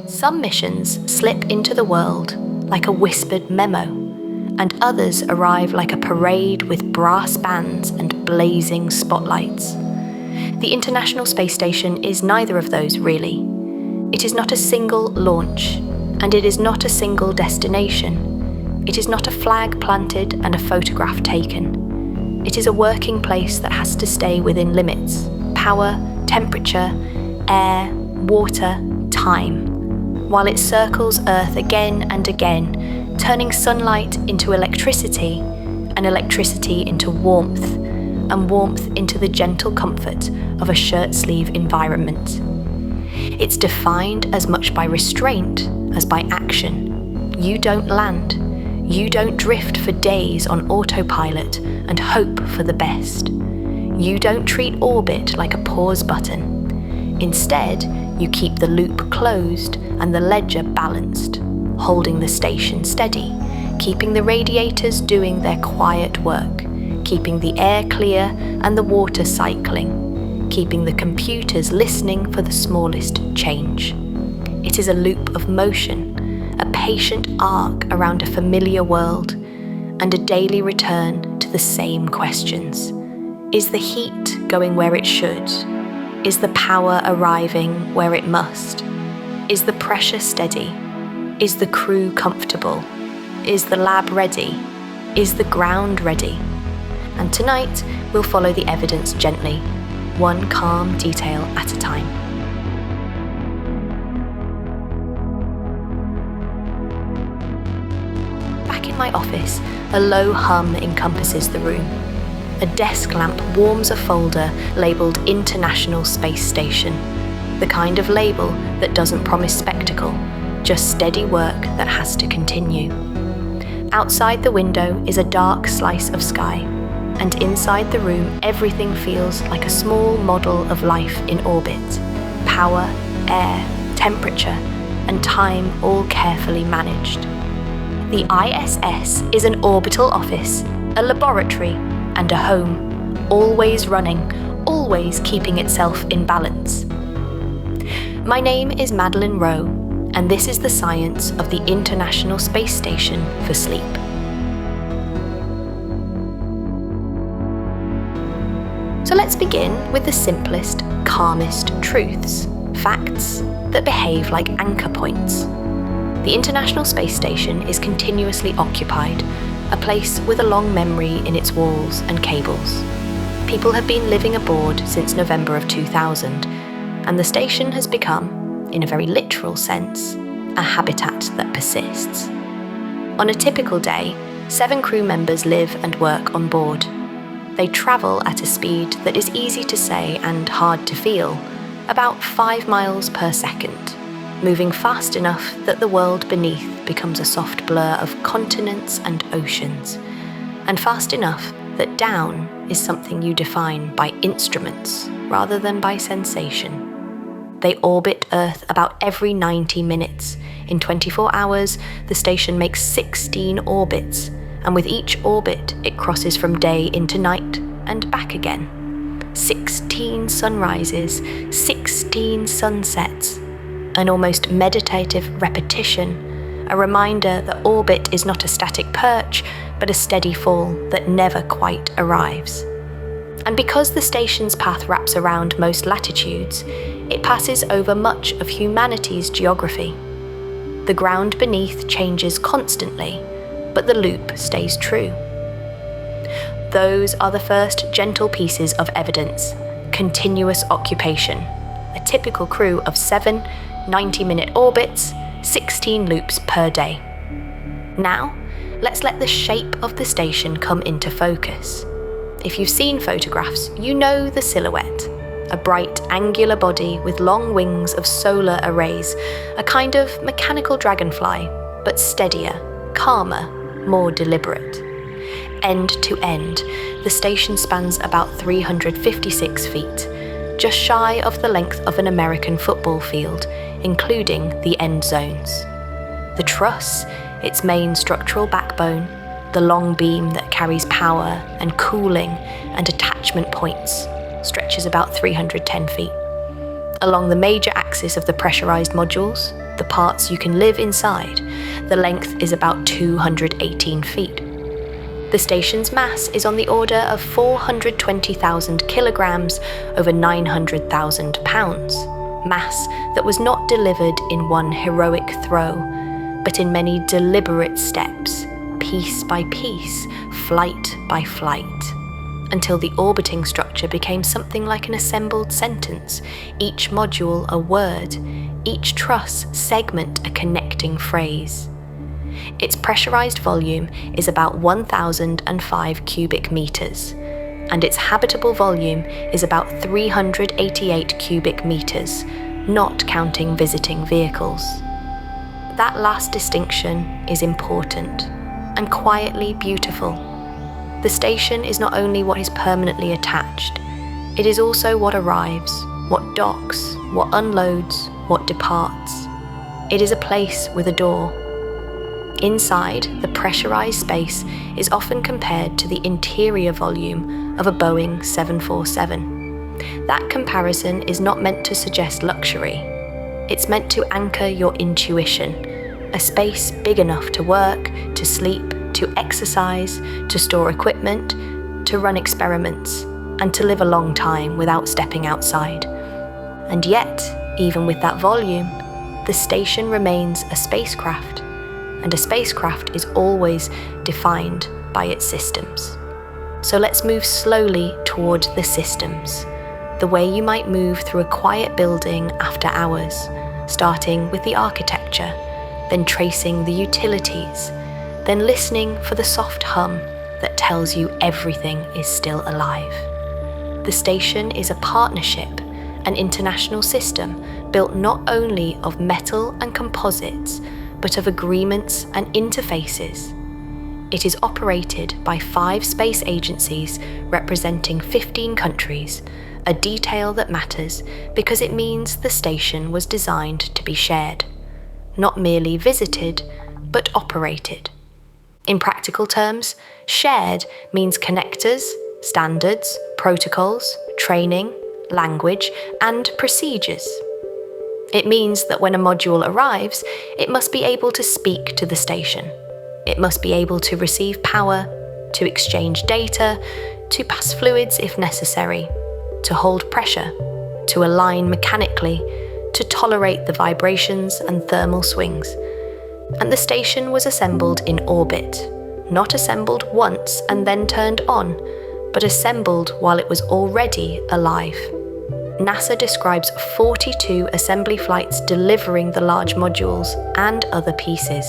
Some missions slip into the world like a whispered memo, and others arrive like a parade with brass bands and blazing spotlights. The International Space Station is neither of those, really. It is not a single launch, and it is not a single destination. It is not a flag planted and a photograph taken. It is a working place that has to stay within limits: power, temperature, air, water, time, while it circles Earth again and again, turning sunlight into electricity, and electricity into warmth, and warmth into the gentle comfort of a shirt-sleeve environment. It's defined as much by restraint as by action. You don't land. You don't drift for days on autopilot and hope for the best. You don't treat orbit like a pause button. Instead, you keep the loop closed and the ledger balanced, holding the station steady, keeping the radiators doing their quiet work, keeping the air clear and the water cycling, keeping the computers listening for the smallest change. It is a loop of motion, a patient arc around a familiar world, and a daily return to the same questions. Is the heat going where it should? Is the power arriving where it must? Is the pressure steady? Is the crew comfortable? Is the lab ready? Is the ground ready? And tonight, we'll follow the evidence gently, one calm detail at a time. Back in my office, a low hum encompasses the room. A desk lamp warms a folder labelled International Space Station, the kind of label that doesn't promise spectacle, just steady work that has to continue. Outside the window is a dark slice of sky, and inside the room everything feels like a small model of life in orbit. Power, air, temperature, and time all carefully managed. The ISS is an orbital office, a laboratory, and a home, always running, always keeping itself in balance. My name is Madeline Rowe, and this is the science of the International Space Station for sleep. So let's begin with the simplest, calmest truths, facts that behave like anchor points. The International Space Station is continuously occupied, a place with a long memory in its walls and cables. People have been living aboard since November of 2000, and the station has become, in a very literal sense, a habitat that persists. On a typical day, 7 crew members live and work on board. They travel at a speed that is easy to say and hard to feel, about 5 miles per second, moving fast enough that the world beneath becomes a soft blur of continents and oceans, and fast enough that down is something you define by instruments rather than by sensation. They orbit Earth about every 90 minutes. In 24 hours, the station makes 16 orbits, and with each orbit, it crosses from day into night and back again. 16 sunrises, 16 sunsets, an almost meditative repetition, a reminder that orbit is not a static perch, but a steady fall that never quite arrives. And because the station's path wraps around most latitudes, it passes over much of humanity's geography. The ground beneath changes constantly, but the loop stays true. Those are the first gentle pieces of evidence: continuous occupation, a typical crew of 7 90-minute orbits, 16 loops per day. Now, let's let the shape of the station come into focus. If you've seen photographs, you know the silhouette. A bright, angular body with long wings of solar arrays, a kind of mechanical dragonfly, but steadier, calmer, more deliberate. End to end, the station spans about 356 feet, just shy of the length of an American football field, including the end zones. The truss, its main structural backbone, the long beam that carries power and cooling and attachment points, stretches about 310 feet. Along the major axis of the pressurized modules, the parts you can live inside, the length is about 218 feet. The station's mass is on the order of 420,000 kilograms over 900,000 pounds, mass that was not delivered in one heroic throw, but in many deliberate steps, piece by piece, flight by flight, until the orbiting structure became something like an assembled sentence, each module a word, each truss segment a connecting phrase. Its pressurized volume is about 1,005 cubic meters, and its habitable volume is about 388 cubic meters, not counting visiting vehicles. That last distinction is important and quietly beautiful. The station is not only what is permanently attached, it is also what arrives, what docks, what unloads, what departs. It is a place with a door. Inside, the pressurized space is often compared to the interior volume of a Boeing 747. That comparison is not meant to suggest luxury. It's meant to anchor your intuition, a space big enough to work, to sleep, to exercise, to store equipment, to run experiments, and to live a long time without stepping outside. And yet, even with that volume, the station remains a spacecraft, and a spacecraft is always defined by its systems. So let's move slowly toward the systems, the way you might move through a quiet building after hours, starting with the architecture, then tracing the utilities, then listening for the soft hum that tells you everything is still alive. The station is a partnership, an international system built not only of metal and composites, but of agreements and interfaces. It is operated by 5 space agencies representing 15 countries, a detail that matters because it means the station was designed to be shared, not merely visited, but operated. In practical terms, shared means connectors, standards, protocols, training, language, and procedures. It means that when a module arrives, it must be able to speak to the station. It must be able to receive power, to exchange data, to pass fluids if necessary, to hold pressure, to align mechanically, to tolerate the vibrations and thermal swings. And the station was assembled in orbit, not assembled once and then turned on, but assembled while it was already alive. NASA describes 42 assembly flights delivering the large modules and other pieces,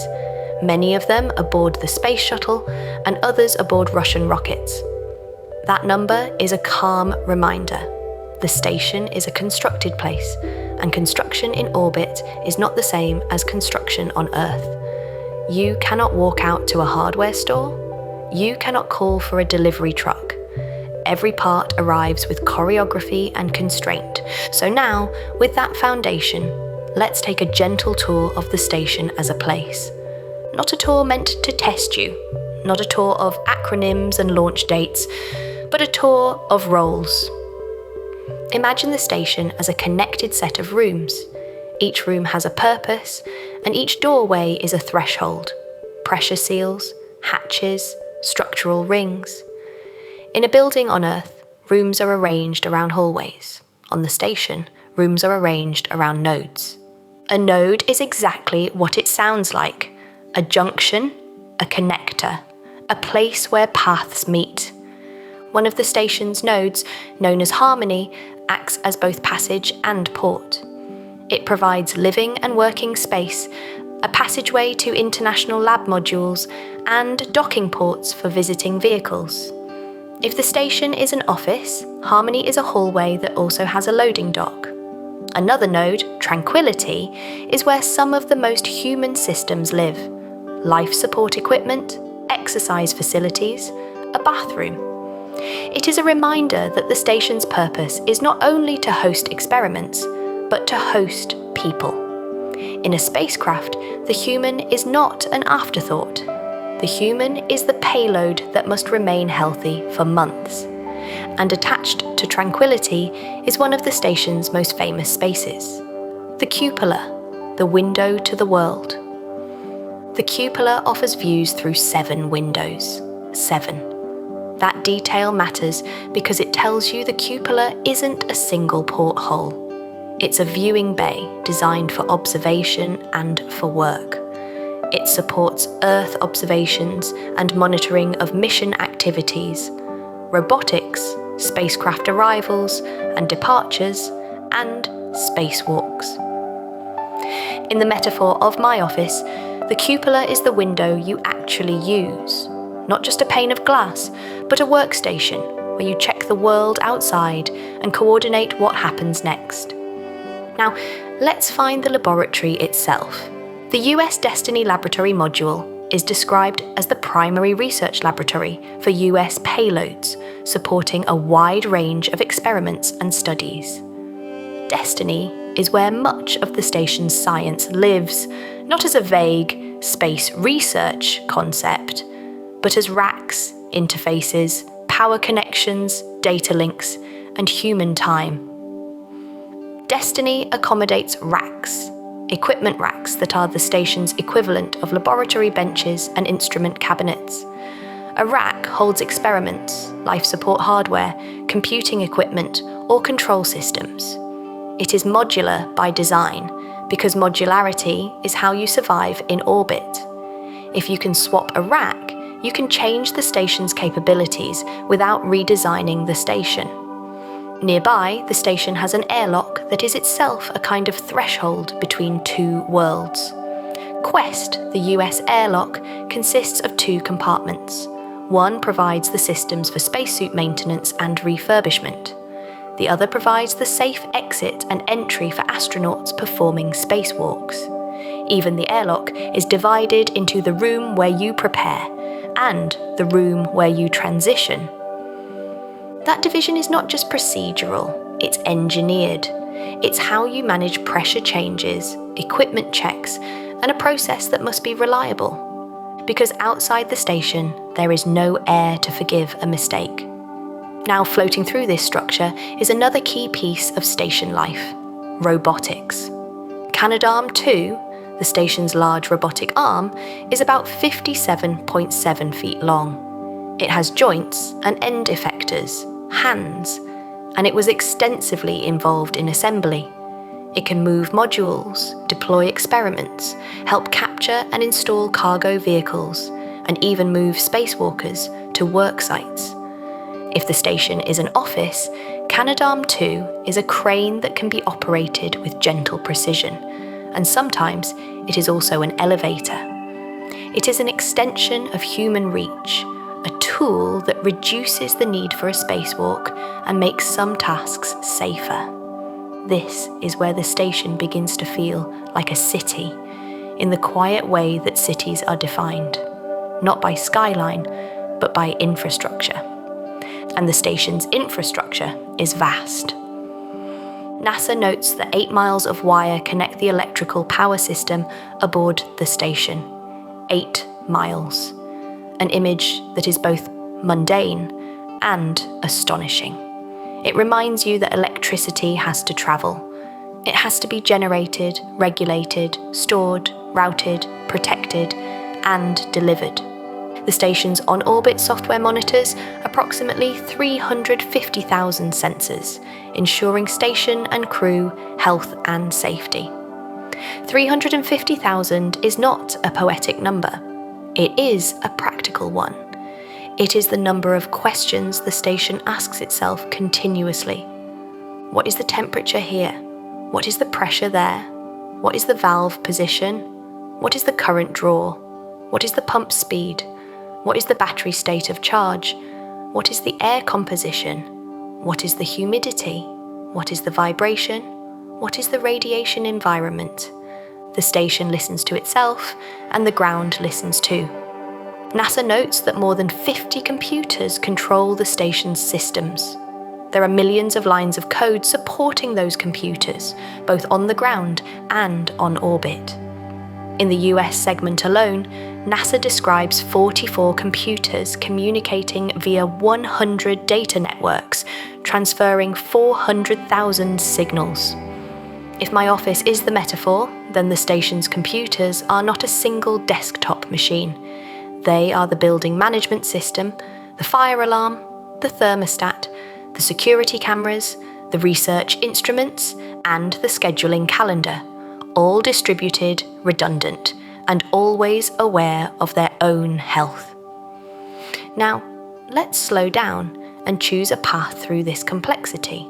many of them aboard the space shuttle and others aboard Russian rockets. That number is a calm reminder. The station is a constructed place, and construction in orbit is not the same as construction on Earth. You cannot walk out to a hardware store. You cannot call for a delivery truck. Every part arrives with choreography and constraint. So now, with that foundation, let's take a gentle tour of the station as a place. Not a tour meant to test you, not a tour of acronyms and launch dates, but a tour of roles. Imagine the station as a connected set of rooms. Each room has a purpose, and each doorway is a threshold. Pressure seals, hatches, structural rings. In a building on Earth, rooms are arranged around hallways. On the station, rooms are arranged around nodes. A node is exactly what it sounds like: a junction, a connector, a place where paths meet. One of the station's nodes, known as Harmony, acts as both passage and port. It provides living and working space, a passageway to international lab modules, and docking ports for visiting vehicles. If the station is an office, Harmony is a hallway that also has a loading dock. Another node, Tranquility, is where some of the most human systems live: life support equipment, exercise facilities, a bathroom. It is a reminder that the station's purpose is not only to host experiments, but to host people. In a spacecraft, the human is not an afterthought. The human is the payload that must remain healthy for months. and attached to Tranquility is one of the station's most famous spaces. The cupola, the window to the world. The cupola offers views through 7 windows. 7. That detail matters because it tells you the cupola isn't a single porthole. It's a viewing bay designed for observation and for work. It supports Earth observations and monitoring of mission activities, robotics, spacecraft arrivals and departures, and spacewalks. In the metaphor of my office, the cupola is the window you actually use. Not just a pane of glass, but a workstation where you check the world outside and coordinate what happens next. Now, let's find the laboratory itself. The US Destiny Laboratory module is described as the primary research laboratory for US payloads, supporting a wide range of experiments and studies. Destiny is where much of the station's science lives, not as a vague space research concept, but as racks, interfaces, power connections, data links, and human time. Destiny accommodates racks, equipment racks that are the station's equivalent of laboratory benches and instrument cabinets. A rack holds experiments, life support hardware, computing equipment, or control systems. It is modular by design, because modularity is how you survive in orbit. If you can swap a rack, you can change the station's capabilities without redesigning the station. Nearby, the station has an airlock that is itself a kind of threshold between 2 worlds. Quest, the US airlock, consists of 2 compartments. One provides the systems for spacesuit maintenance and refurbishment. The other provides the safe exit and entry for astronauts performing spacewalks. Even the airlock is divided into the room where you prepare and the room where you transition. That division is not just procedural, it's engineered. It's how you manage pressure changes, equipment checks, and a process that must be reliable. Because outside the station, there is no air to forgive a mistake. Now floating through this structure is another key piece of station life: robotics. Canadarm2, the station's large robotic arm, is about 57.7 feet long. It has joints and end effectors, hands, and it was extensively involved in assembly. It can move modules, deploy experiments, help capture and install cargo vehicles, and even move spacewalkers to work sites. If the station is an office, Canadarm2 is a crane that can be operated with gentle precision, and sometimes it is also an elevator. It is an extension of human reach, a tool that reduces the need for a spacewalk and makes some tasks safer. This is where the station begins to feel like a city, in the quiet way that cities are defined, not by skyline, but by infrastructure. And the station's infrastructure is vast. NASA notes that 8 miles of wire connect the electrical power system aboard the station. 8 miles. An image that is both mundane and astonishing. It reminds you that electricity has to travel. It has to be generated, regulated, stored, routed, protected, and delivered. The station's on-orbit software monitors approximately 350,000 sensors, ensuring station and crew health and safety. 350,000 is not a poetic number. It is a practical one. It is the number of questions the station asks itself continuously. What is the temperature here? What is the pressure there? What is the valve position? What is the current draw? What is the pump speed? What is the battery state of charge? What is the air composition? What is the humidity? What is the vibration? What is the radiation environment? The station listens to itself, and the ground listens too. NASA notes that more than 50 computers control the station's systems. There are millions of lines of code supporting those computers, both on the ground and on orbit. In the US segment alone, NASA describes 44 computers communicating via 100 data networks, transferring 400,000 signals. If my office is the metaphor, then the station's computers are not a single desktop machine. They are the building management system, the fire alarm, the thermostat, the security cameras, the research instruments, and the scheduling calendar, all distributed, redundant, and always aware of their own health. Now, let's slow down and choose a path through this complexity.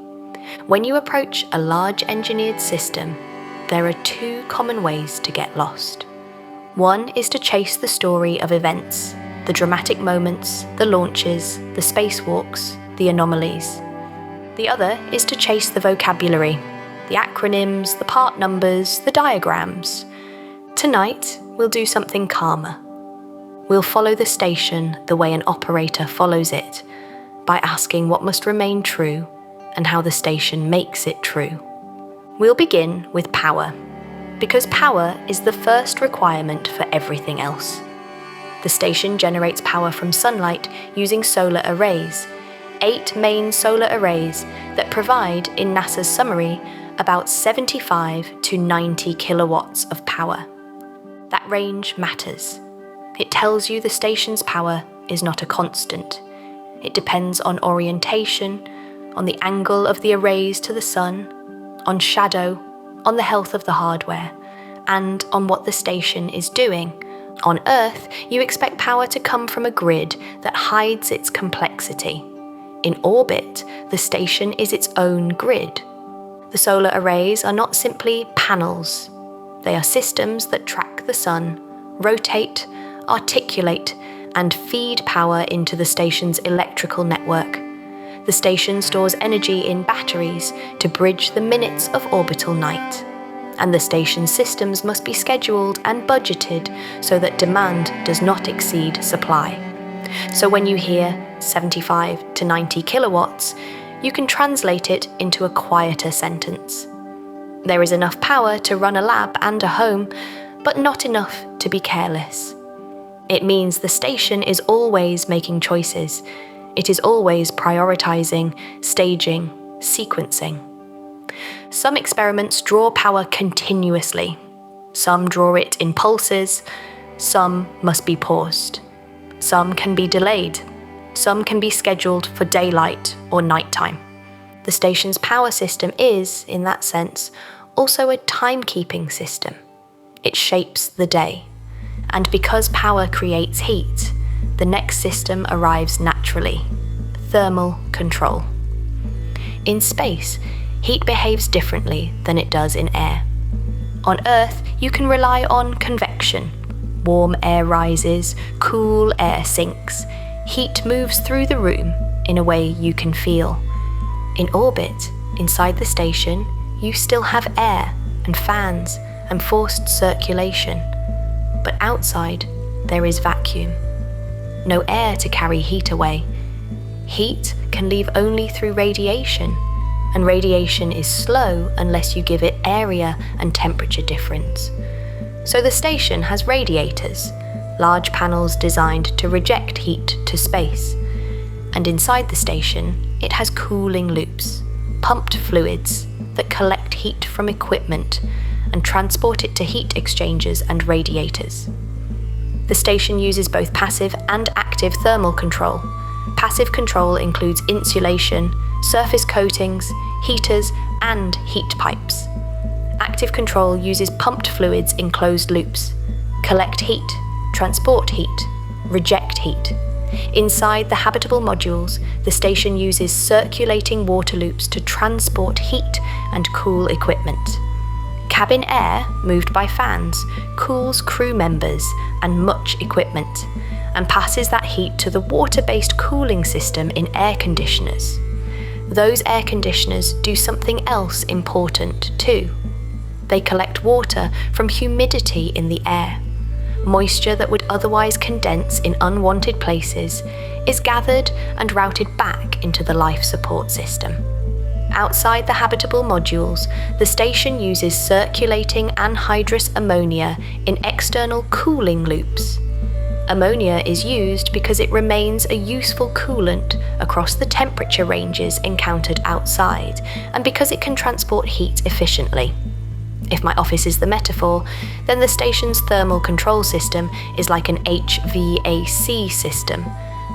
When you approach a large engineered system, there are two common ways to get lost. One is to chase the story of events, the dramatic moments, the launches, the spacewalks, the anomalies. The other is to chase the vocabulary, the acronyms, the part numbers, the diagrams. Tonight, we'll do something calmer. We'll follow the station the way an operator follows it, by asking what must remain true and how the station makes it true. We'll begin with power, because power is the first requirement for everything else. The station generates power from sunlight using solar arrays, 8 main solar arrays that provide, in NASA's summary, about 75 to 90 kilowatts of power. That range matters. It tells you the station's power is not a constant. It depends on orientation, on the angle of the arrays to the sun, on shadow, on the health of the hardware, and on what the station is doing. On Earth, you expect power to come from a grid that hides its complexity. In orbit, the station is its own grid. The solar arrays are not simply panels. They are systems that track the sun, rotate, articulate, and feed power into the station's electrical network. The station stores energy in batteries to bridge the minutes of orbital night. And the station's systems must be scheduled and budgeted so that demand does not exceed supply. So when you hear 75 to 90 kilowatts, you can translate it into a quieter sentence. There is enough power to run a lab and a home, but not enough to be careless. It means the station is always making choices. It is always prioritizing, staging, sequencing. Some experiments draw power continuously. Some draw it in pulses. Some must be paused. Some can be delayed. Some can be scheduled for daylight or nighttime. The station's power system is, in that sense, also a timekeeping system. It shapes the day. And because power creates heat, the next system arrives naturally: thermal control. In space, heat behaves differently than it does in air. On Earth, you can rely on convection. Warm air rises, cool air sinks. Heat moves through the room in a way you can feel. In orbit, inside the station, you still have air and fans and forced circulation. But outside, there is vacuum. No air to carry heat away. Heat can leave only through radiation, and radiation is slow unless you give it area and temperature difference. So the station has radiators, large panels designed to reject heat to space. And inside the station, it has cooling loops, pumped fluids that collect heat from equipment and transport it to heat exchangers and radiators. The station uses both passive and active thermal control. Passive control includes insulation, surface coatings, heaters, and heat pipes. Active control uses pumped fluids in closed loops, collect heat, transport heat, reject heat. Inside the habitable modules, the station uses circulating water loops to transport heat and cool equipment. Cabin air, moved by fans, cools crew members and much equipment, and passes that heat to the water-based cooling system in air conditioners. Those air conditioners do something else important too. They collect water from humidity in the air. Moisture that would otherwise condense in unwanted places is gathered and routed back into the life support system. Outside the habitable modules, the station uses circulating anhydrous ammonia in external cooling loops. Ammonia is used because it remains a useful coolant across the temperature ranges encountered outside, and because it can transport heat efficiently. If my office is the metaphor, then the station's thermal control system is like an HVAC system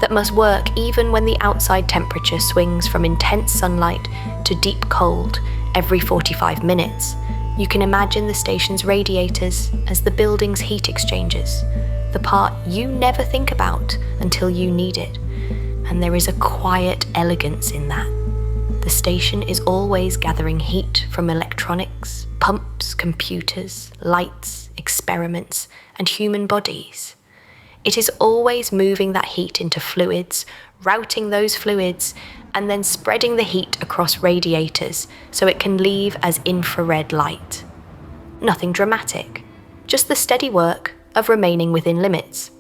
that must work even when the outside temperature swings from intense sunlight to deep cold every 45 minutes. You can imagine the station's radiators as the building's heat exchangers, the part you never think about until you need it. And there is a quiet elegance in that. The station is always gathering heat from electronics, pumps, computers, lights, experiments, and human bodies. It is always moving that heat into fluids, routing those fluids, and then spreading the heat across radiators so it can leave as infrared light. Nothing dramatic, just the steady work of remaining within limits.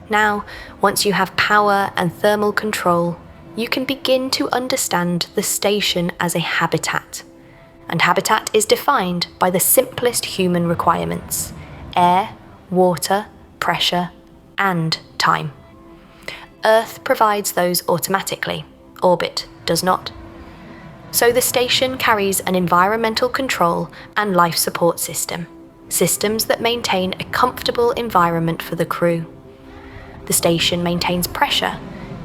Now, once you have power and thermal control, you can begin to understand the station as a habitat. And habitat is defined by the simplest human requirements: air, water, pressure, and time. Earth provides those automatically. Orbit does not. So the station carries an environmental control and life support system, systems that maintain a comfortable environment for the crew. The station maintains pressure,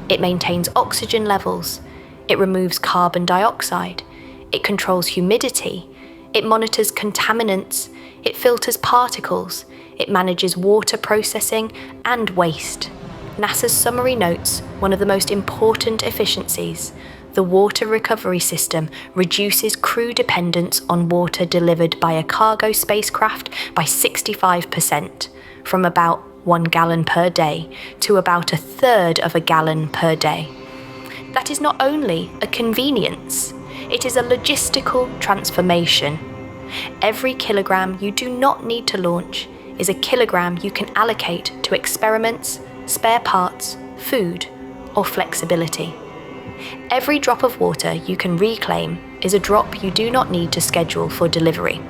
it maintains oxygen levels, it removes carbon dioxide, it controls humidity, it monitors contaminants, it filters particles, it manages water processing and waste. NASA's summary notes one of the most important efficiencies: the water recovery system reduces crew dependence on water delivered by a cargo spacecraft by 65%, from about 1 gallon per day to about 1/3 of a gallon per day. That is not only a convenience, it is a logistical transformation. Every kilogram you do not need to launch is a kilogram you can allocate to experiments, spare parts, food, or flexibility. Every drop of water you can reclaim is a drop you do not need to schedule for delivery.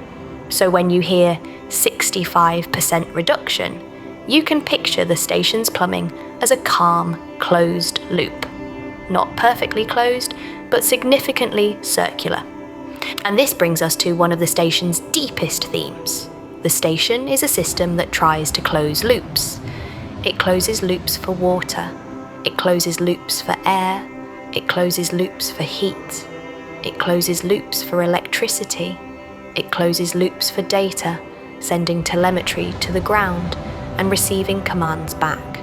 So when you hear 65% reduction, you can picture the station's plumbing as a calm, closed loop. Not perfectly closed, but significantly circular. And this brings us to one of the station's deepest themes. The station is a system that tries to close loops. It closes loops for water. It closes loops for air. It closes loops for heat. It closes loops for electricity. It closes loops for data, sending telemetry to the ground and receiving commands back.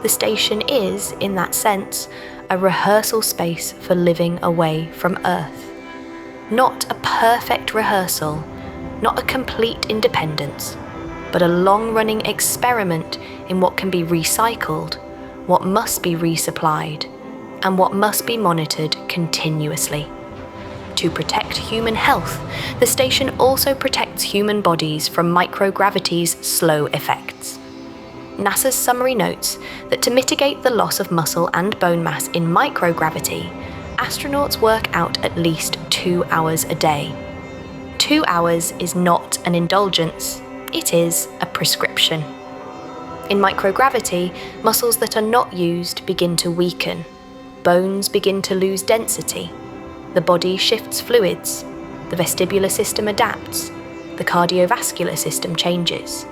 The station is, in that sense, a rehearsal space for living away from Earth. Not a perfect rehearsal, not a complete independence, but a long-running experiment in what can be recycled, what must be resupplied, and what must be monitored continuously. To protect human health, the station also protects human bodies from microgravity's slow effects. NASA's summary notes that to mitigate the loss of muscle and bone mass in microgravity, astronauts work out at least 2 hours a day. 2 hours is not an indulgence, it is a prescription. In microgravity, muscles that are not used begin to weaken, bones begin to lose density, the body shifts fluids, the vestibular system adapts, the cardiovascular system changes.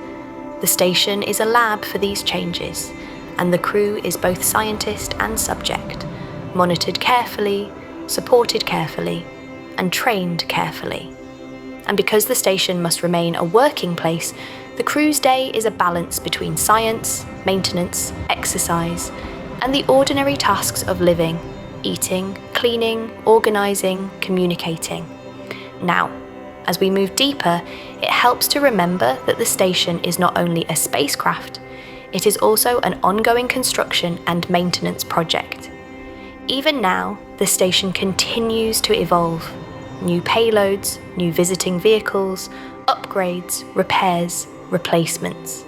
The station is a lab for these changes, and the crew is both scientist and subject, monitored carefully, supported carefully, and trained carefully. And because the station must remain a working place, the crew's day is a balance between science, maintenance, exercise, and the ordinary tasks of living, eating, cleaning, organising, communicating. Now, as we move deeper, it helps to remember that the station is not only a spacecraft, it is also an ongoing construction and maintenance project. Even now, the station continues to evolve. New payloads, new visiting vehicles, upgrades, repairs, replacements.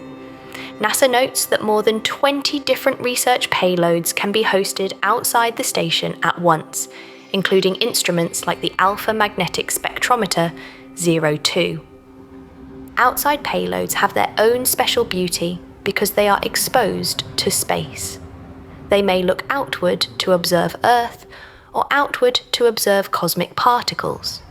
NASA notes that more than 20 different research payloads can be hosted outside the station at once, including instruments like the Alpha Magnetic Spectrometer 02. Outside payloads have their own special beauty, because they are exposed to space. They may look outward to observe Earth, or outward to observe cosmic particles,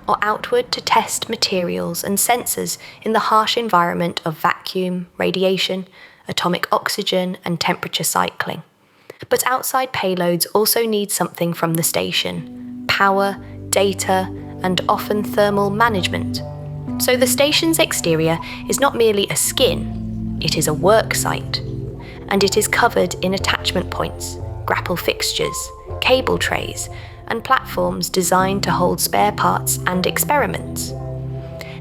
or outward to test materials and sensors in the harsh environment of vacuum, radiation, atomic oxygen, and temperature cycling. But outside payloads also need something from the station: power, data, and often thermal management. So the station's exterior is not merely a skin, it is a work site. And it is covered in attachment points, grapple fixtures, cable trays, and platforms designed to hold spare parts and experiments.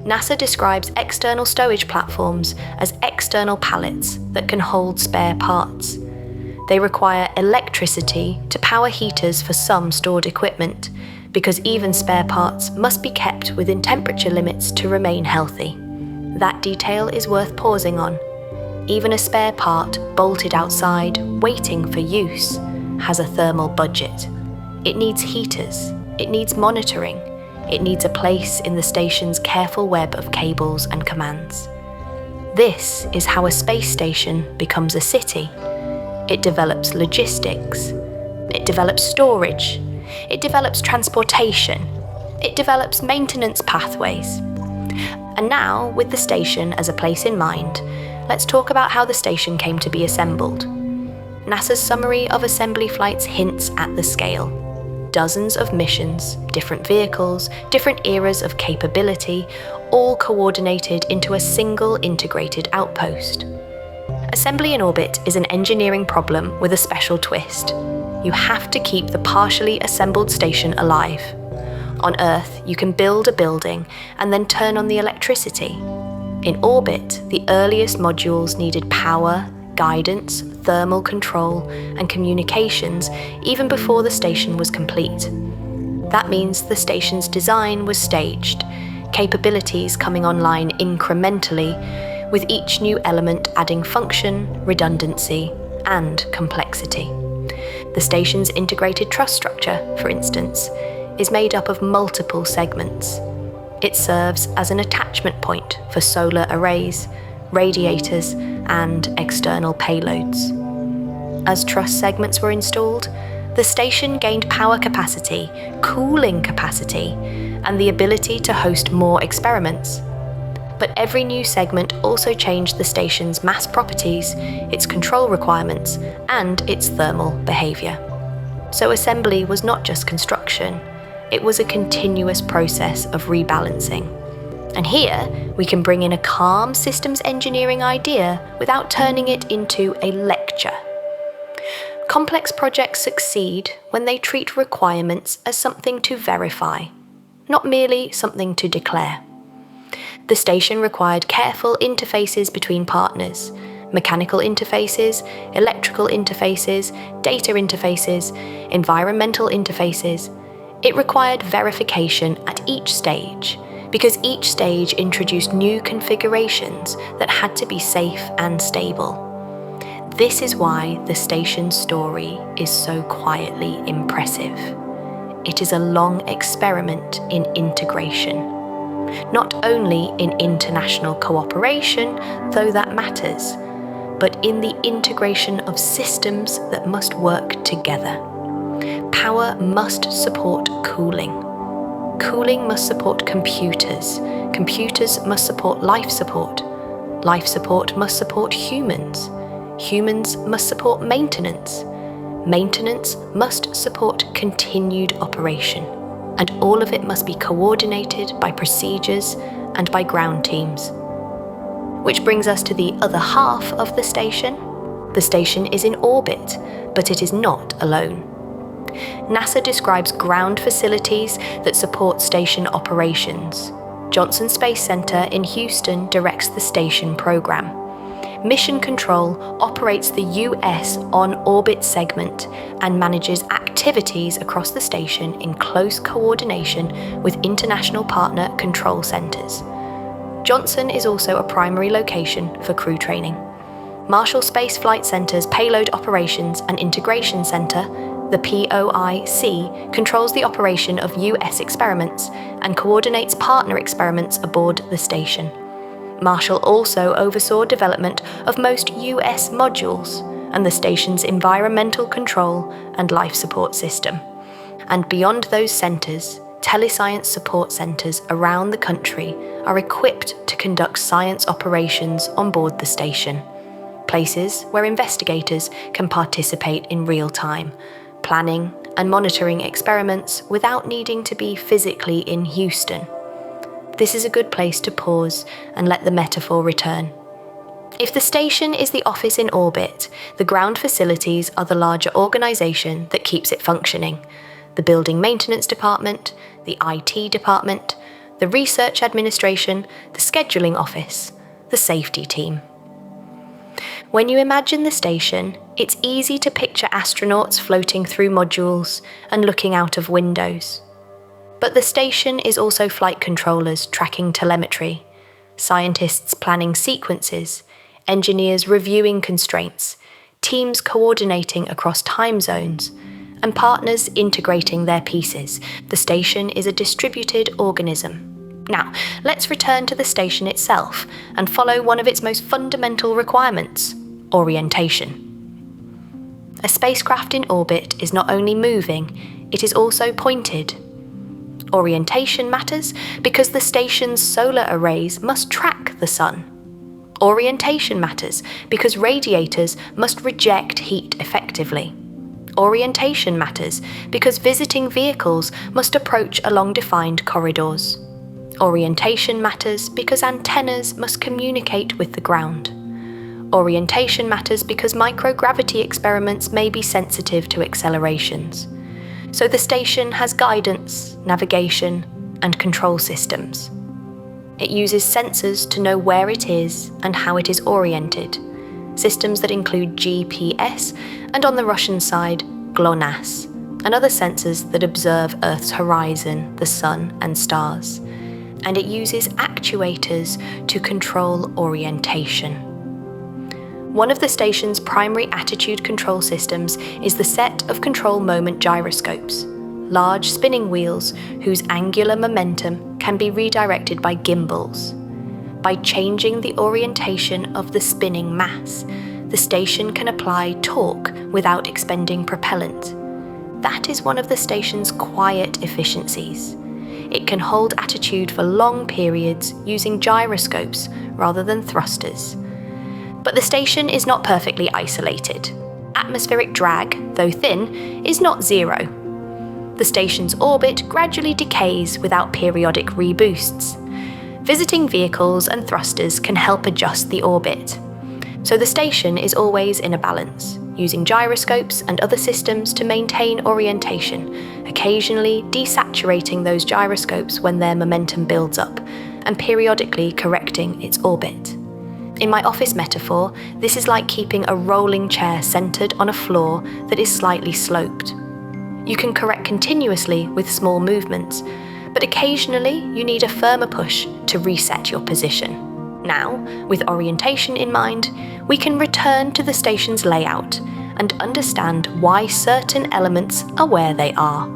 NASA describes external stowage platforms as external pallets that can hold spare parts. They require electricity to power heaters for some stored equipment, because even spare parts must be kept within temperature limits to remain healthy. That detail is worth pausing on. Even a spare part bolted outside, waiting for use, has a thermal budget. It needs heaters, it needs monitoring, it needs a place in the station's careful web of cables and commands. This is how a space station becomes a city. It develops logistics, it develops storage, it develops transportation, it develops maintenance pathways. And now, with the station as a place in mind, let's talk about how the station came to be assembled. NASA's summary of assembly flights hints at the scale. Dozens of missions, different vehicles, different eras of capability, all coordinated into a single integrated outpost. Assembly in orbit is an engineering problem with a special twist. You have to keep the partially assembled station alive. On Earth, you can build a building and then turn on the electricity. In orbit, the earliest modules needed power, guidance, thermal control, and communications even before the station was complete. That means the station's design was staged, capabilities coming online incrementally, with each new element adding function, redundancy, and complexity. The station's integrated truss structure, for instance, is made up of multiple segments. It serves as an attachment point for solar arrays, radiators, and external payloads. As truss segments were installed, the station gained power capacity, cooling capacity, and the ability to host more experiments. But every new segment also changed the station's mass properties, its control requirements, and its thermal behavior. So assembly was not just construction, it was a continuous process of rebalancing. And here, we can bring in a calm systems engineering idea without turning it into a lecture. Complex projects succeed when they treat requirements as something to verify, not merely something to declare. The station required careful interfaces between partners, mechanical interfaces, electrical interfaces, data interfaces, environmental interfaces. It required verification at each stage, because each stage introduced new configurations that had to be safe and stable. This is why the station's story is so quietly impressive. It is a long experiment in integration. Not only in international cooperation, though that matters, but in the integration of systems that must work together. Power must support cooling. Cooling must support computers. Computers must support life support. Life support must support humans. Humans must support maintenance. Maintenance must support continued operation. And all of it must be coordinated by procedures and by ground teams. Which brings us to the other half of the station. The station is in orbit, but it is not alone. NASA describes ground facilities that support station operations. Johnson Space Center in Houston directs the station program. Mission Control operates the US on-orbit segment and manages activities across the station in close coordination with international partner control centers. Johnson is also a primary location for crew training. Marshall Space Flight Center's Payload Operations and Integration Center, the POIC, controls the operation of US experiments and coordinates partner experiments aboard the station. Marshall also oversaw development of most US modules and the station's environmental control and life support system. And beyond those centres, telescience support centres around the country are equipped to conduct science operations on board the station, places where investigators can participate in real time, planning and monitoring experiments without needing to be physically in Houston. This is a good place to pause and let the metaphor return. If the station is the office in orbit, the ground facilities are the larger organisation that keeps it functioning. The building maintenance department, the IT department, the research administration, the scheduling office, the safety team. When you imagine the station, it's easy to picture astronauts floating through modules and looking out of windows. But the station is also flight controllers tracking telemetry, scientists planning sequences, engineers reviewing constraints, teams coordinating across time zones, and partners integrating their pieces. The station is a distributed organism. Now, let's return to the station itself and follow one of its most fundamental requirements: orientation. A spacecraft in orbit is not only moving, it is also pointed. Orientation matters because the station's solar arrays must track the sun. Orientation matters because radiators must reject heat effectively. Orientation matters because visiting vehicles must approach along defined corridors. Orientation matters because antennas must communicate with the ground. Orientation matters because microgravity experiments may be sensitive to accelerations. So the station has guidance, navigation, and control systems. It uses sensors to know where it is and how it is oriented, systems that include GPS and, on the Russian side, GLONASS, and other sensors that observe Earth's horizon, the sun, and stars. And it uses actuators to control orientation. One of the station's primary attitude control systems is the set of control moment gyroscopes, large spinning wheels whose angular momentum can be redirected by gimbals. By changing the orientation of the spinning mass, the station can apply torque without expending propellant. That is one of the station's quiet efficiencies. It can hold attitude for long periods using gyroscopes rather than thrusters. But the station is not perfectly isolated. Atmospheric drag, though thin, is not zero. The station's orbit gradually decays without periodic reboosts. Visiting vehicles and thrusters can help adjust the orbit. So the station is always in a balance, using gyroscopes and other systems to maintain orientation, occasionally desaturating those gyroscopes when their momentum builds up, and periodically correcting its orbit. In my office metaphor, this is like keeping a rolling chair centered on a floor that is slightly sloped. You can correct continuously with small movements, but occasionally you need a firmer push to reset your position. Now, with orientation in mind, we can return to the station's layout and understand why certain elements are where they are.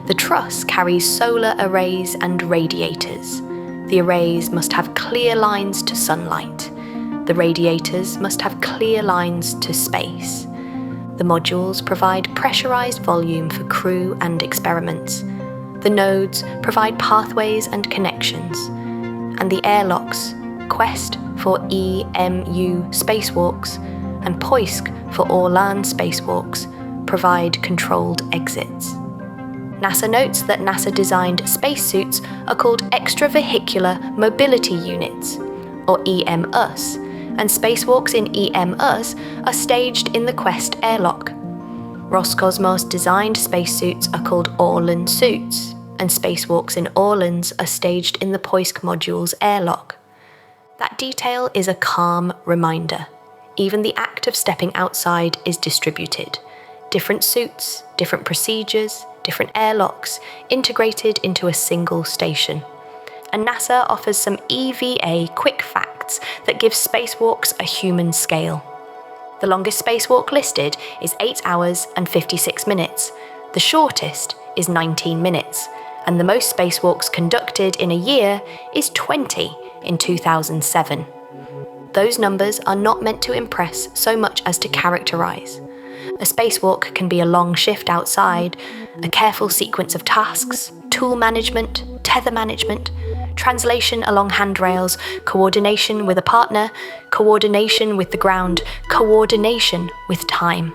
The truss carries solar arrays and radiators. The arrays must have clear lines to sunlight. The radiators must have clear lines to space. The modules provide pressurized volume for crew and experiments. The nodes provide pathways and connections. And the airlocks, Quest for EMU spacewalks and POISC for Orlan spacewalks, provide controlled exits. NASA notes that NASA-designed spacesuits are called extravehicular mobility units, or EMUs, and spacewalks in EMUs are staged in the Quest airlock. Roscosmos-designed spacesuits are called Orlan suits, and spacewalks in Orlans are staged in the POISC module's airlock. That detail is a calm reminder. Even the act of stepping outside is distributed. Different suits, different procedures, different airlocks, integrated into a single station. And NASA offers some EVA quick facts that give spacewalks a human scale. The longest spacewalk listed is 8 hours and 56 minutes. The shortest is 19 minutes. And the most spacewalks conducted in a year is 20, in 2007. Those numbers are not meant to impress so much as to characterize. A spacewalk can be a long shift outside, a careful sequence of tasks, tool management, tether management, translation along handrails, coordination with a partner, coordination with the ground, coordination with time.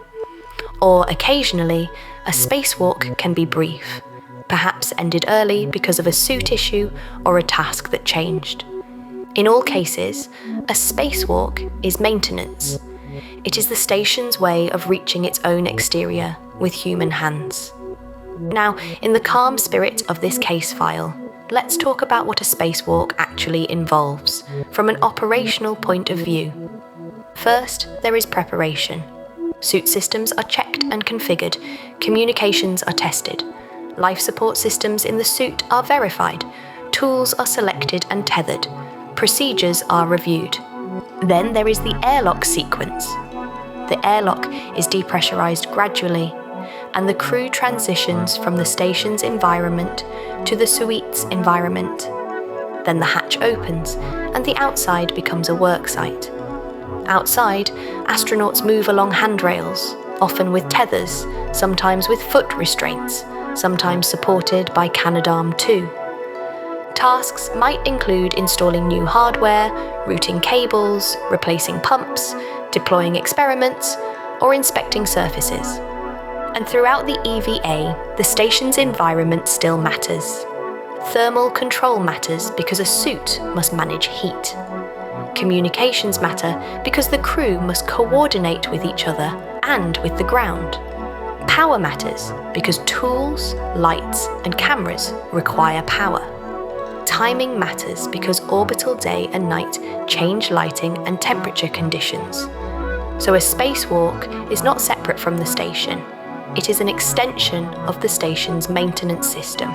Or occasionally, a spacewalk can be brief, perhaps ended early because of a suit issue or a task that changed. In all cases, a spacewalk is maintenance. It is the station's way of reaching its own exterior with human hands. Now, in the calm spirit of this case file, let's talk about what a spacewalk actually involves, from an operational point of view. First, there is preparation. Suit systems are checked and configured, communications are tested, life support systems in the suit are verified, tools are selected and tethered, procedures are reviewed. Then there is the airlock sequence. The airlock is depressurized gradually, and the crew transitions from the station's environment to the suite's environment. Then the hatch opens, and the outside becomes a work site. Outside, astronauts move along handrails, often with tethers, sometimes with foot restraints, sometimes supported by Canadarm2. Tasks might include installing new hardware, routing cables, replacing pumps, deploying experiments, or inspecting surfaces. And throughout the EVA, the station's environment still matters. Thermal control matters because a suit must manage heat. Communications matter because the crew must coordinate with each other and with the ground. Power matters because tools, lights, and cameras require power. Timing matters because orbital day and night change lighting and temperature conditions. So a spacewalk is not separate from the station. It is an extension of the station's maintenance system.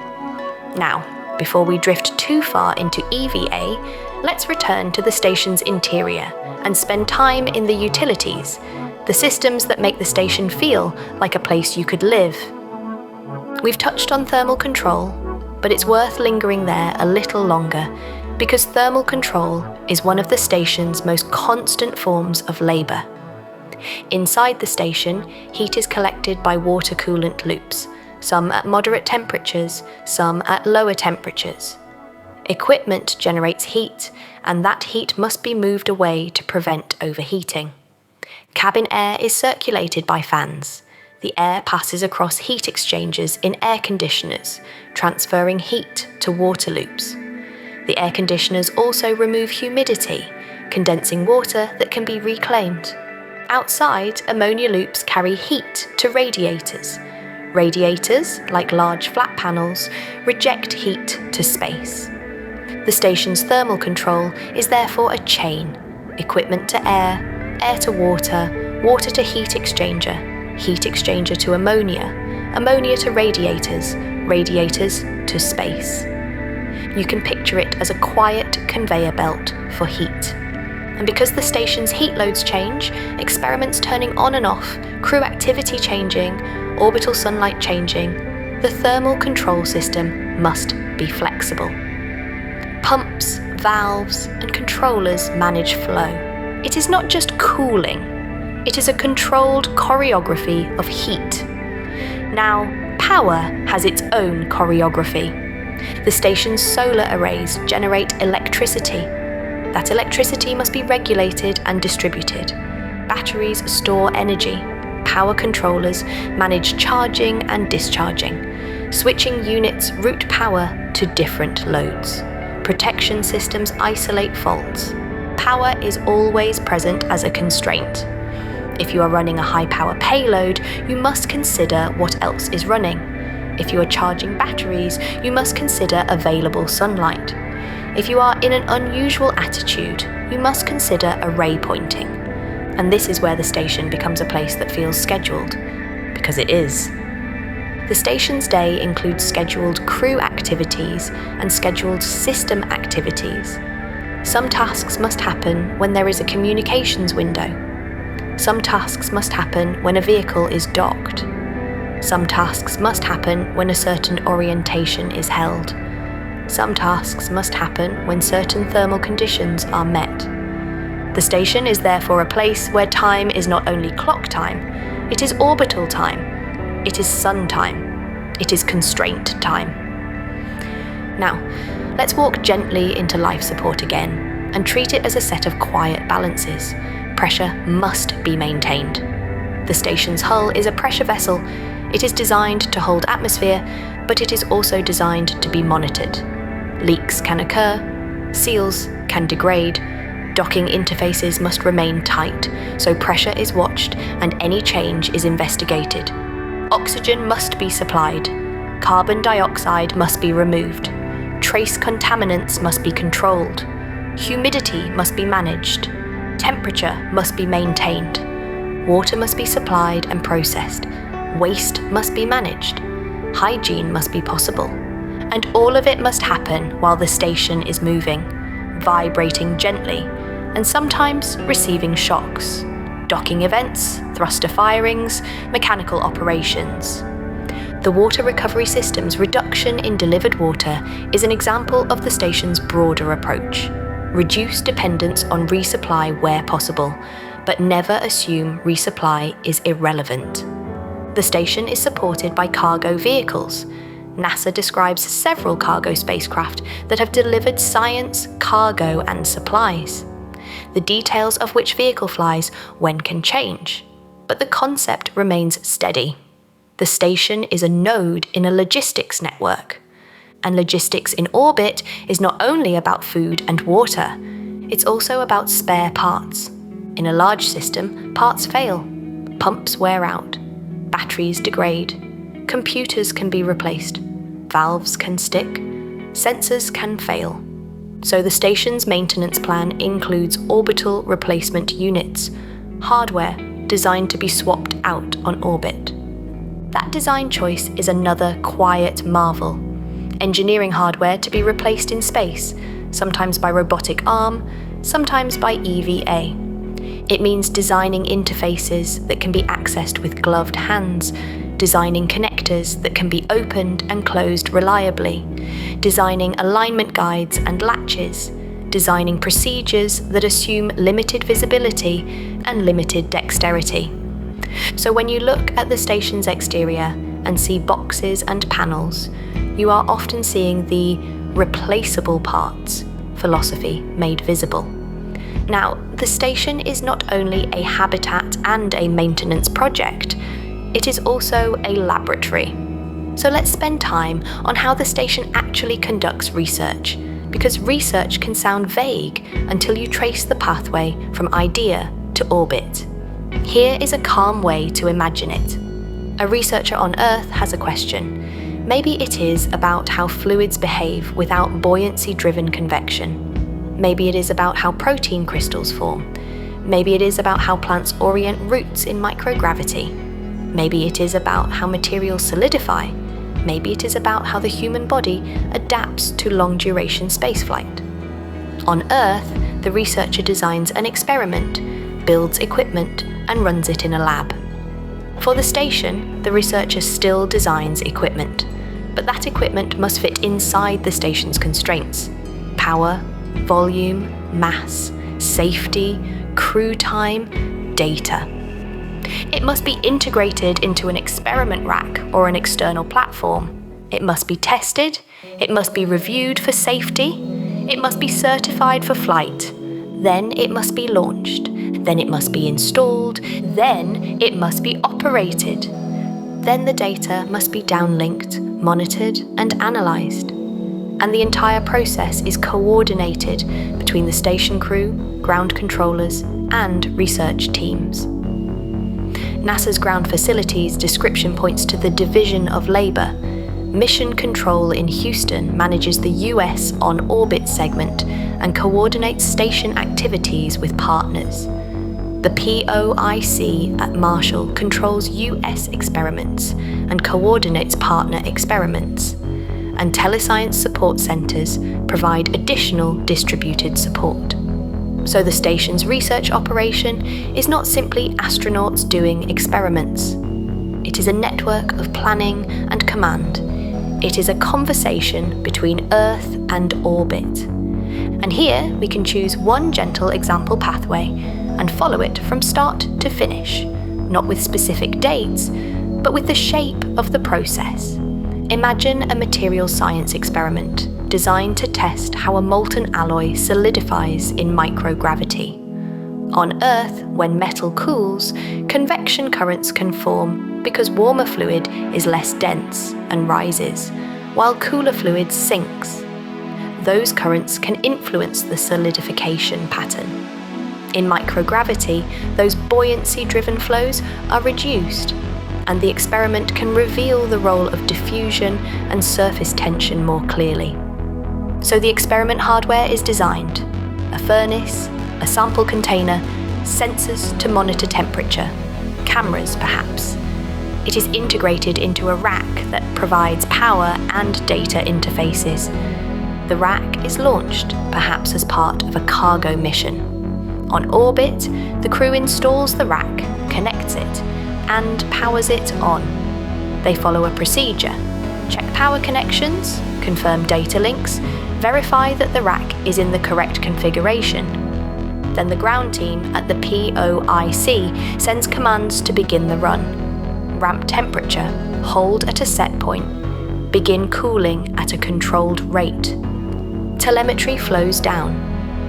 Now, before we drift too far into EVA, let's return to the station's interior and spend time in the utilities, the systems that make the station feel like a place you could live. We've touched on thermal control, but it's worth lingering there a little longer because thermal control is one of the station's most constant forms of labour. Inside the station, heat is collected by water coolant loops, some at moderate temperatures, some at lower temperatures. Equipment generates heat, and that heat must be moved away to prevent overheating. Cabin air is circulated by fans. The air passes across heat exchangers in air conditioners, transferring heat to water loops. The air conditioners also remove humidity, condensing water that can be reclaimed. Outside, ammonia loops carry heat to radiators. Radiators, like large flat panels, reject heat to space. The station's thermal control is therefore a chain: equipment to air, air to water, water to heat exchanger to ammonia, ammonia to radiators, radiators to space. You can picture it as a quiet conveyor belt for heat. And because the station's heat loads change, experiments turning on and off, crew activity changing, orbital sunlight changing, the thermal control system must be flexible. Pumps, valves, and controllers manage flow. It is not just cooling, it is a controlled choreography of heat. Now, power has its own choreography. The station's solar arrays generate electricity. That electricity must be regulated and distributed. Batteries store energy. Power controllers manage charging and discharging. Switching units route power to different loads. Protection systems isolate faults. Power is always present as a constraint. If you are running a high-power payload, you must consider what else is running. If you are charging batteries, you must consider available sunlight. If you are in an unusual attitude, you must consider array pointing. And this is where the station becomes a place that feels scheduled, because it is. The station's day includes scheduled crew activities and scheduled system activities. Some tasks must happen when there is a communications window. Some tasks must happen when a vehicle is docked. Some tasks must happen when a certain orientation is held. Some tasks must happen when certain thermal conditions are met. The station is therefore a place where time is not only clock time, it is orbital time, it is sun time, it is constraint time. Now, let's walk gently into life support again and treat it as a set of quiet balances. Pressure must be maintained. The station's hull is a pressure vessel. It is designed to hold atmosphere, but it is also designed to be monitored. Leaks can occur, seals can degrade, docking interfaces must remain tight, so pressure is watched and any change is investigated. Oxygen must be supplied, carbon dioxide must be removed, trace contaminants must be controlled, humidity must be managed, temperature must be maintained, water must be supplied and processed, waste must be managed, hygiene must be possible, and all of it must happen while the station is moving, vibrating gently, and sometimes receiving shocks, docking events, thruster firings, mechanical operations. The water recovery system's reduction in delivered water is an example of the station's broader approach. Reduce dependence on resupply where possible, but never assume resupply is irrelevant. The station is supported by cargo vehicles. NASA describes several cargo spacecraft that have delivered science, cargo, and supplies. The details of which vehicle flies when can change, but the concept remains steady. The station is a node in a logistics network. And logistics in orbit is not only about food and water, it's also about spare parts. In a large system, parts fail, pumps wear out, batteries degrade, computers can be replaced, valves can stick, sensors can fail. So the station's maintenance plan includes orbital replacement units, hardware designed to be swapped out on orbit. That design choice is another quiet marvel. Engineering hardware to be replaced in space, sometimes by robotic arm, sometimes by EVA. It means designing interfaces that can be accessed with gloved hands, designing connectors that can be opened and closed reliably, designing alignment guides and latches, designing procedures that assume limited visibility and limited dexterity. So when you look at the station's exterior and see boxes and panels, you are often seeing the replaceable parts philosophy made visible. Now, the station is not only a habitat and a maintenance project, it is also a laboratory. So let's spend time on how the station actually conducts research, because research can sound vague until you trace the pathway from idea to orbit. Here is a calm way to imagine it. A researcher on Earth has a question. Maybe it is about how fluids behave without buoyancy-driven convection. Maybe it is about how protein crystals form. Maybe it is about how plants orient roots in microgravity. Maybe it is about how materials solidify. Maybe it is about how the human body adapts to long-duration spaceflight. On Earth, the researcher designs an experiment, builds equipment, and runs it in a lab. For the station, the researcher still designs equipment, but that equipment must fit inside the station's constraints: power, volume, mass, safety, crew time, data. It must be integrated into an experiment rack or an external platform. It must be tested, it must be reviewed for safety, it must be certified for flight. Then it must be launched, then it must be installed, then it must be operated. Then the data must be downlinked, monitored, and analysed. And the entire process is coordinated between the station crew, ground controllers, and research teams. NASA's ground facilities description points to the division of labour. Mission Control in Houston manages the US on-orbit segment and coordinates station activities with partners. The POIC at Marshall controls US experiments and coordinates partner experiments. And telescience support centres provide additional distributed support. So the station's research operation is not simply astronauts doing experiments. It is a network of planning and command. It is a conversation between Earth and orbit. And here we can choose one gentle example pathway and follow it from start to finish, not with specific dates, but with the shape of the process. Imagine a material science experiment designed to test how a molten alloy solidifies in microgravity. On Earth, when metal cools, convection currents can form because warmer fluid is less dense and rises, while cooler fluid sinks. Those currents can influence the solidification pattern. In microgravity, those buoyancy-driven flows are reduced, and the experiment can reveal the role of diffusion and surface tension more clearly. So the experiment hardware is designed: a furnace, a sample container, sensors to monitor temperature, cameras perhaps. It is integrated into a rack that provides power and data interfaces. The rack is launched, perhaps as part of a cargo mission. On orbit, the crew installs the rack, connects it, and powers it on. They follow a procedure: check power connections, confirm data links, verify that the rack is in the correct configuration. Then the ground team at the POIC sends commands to begin the run. Ramp temperature, hold at a set point, begin cooling at a controlled rate. Telemetry flows down: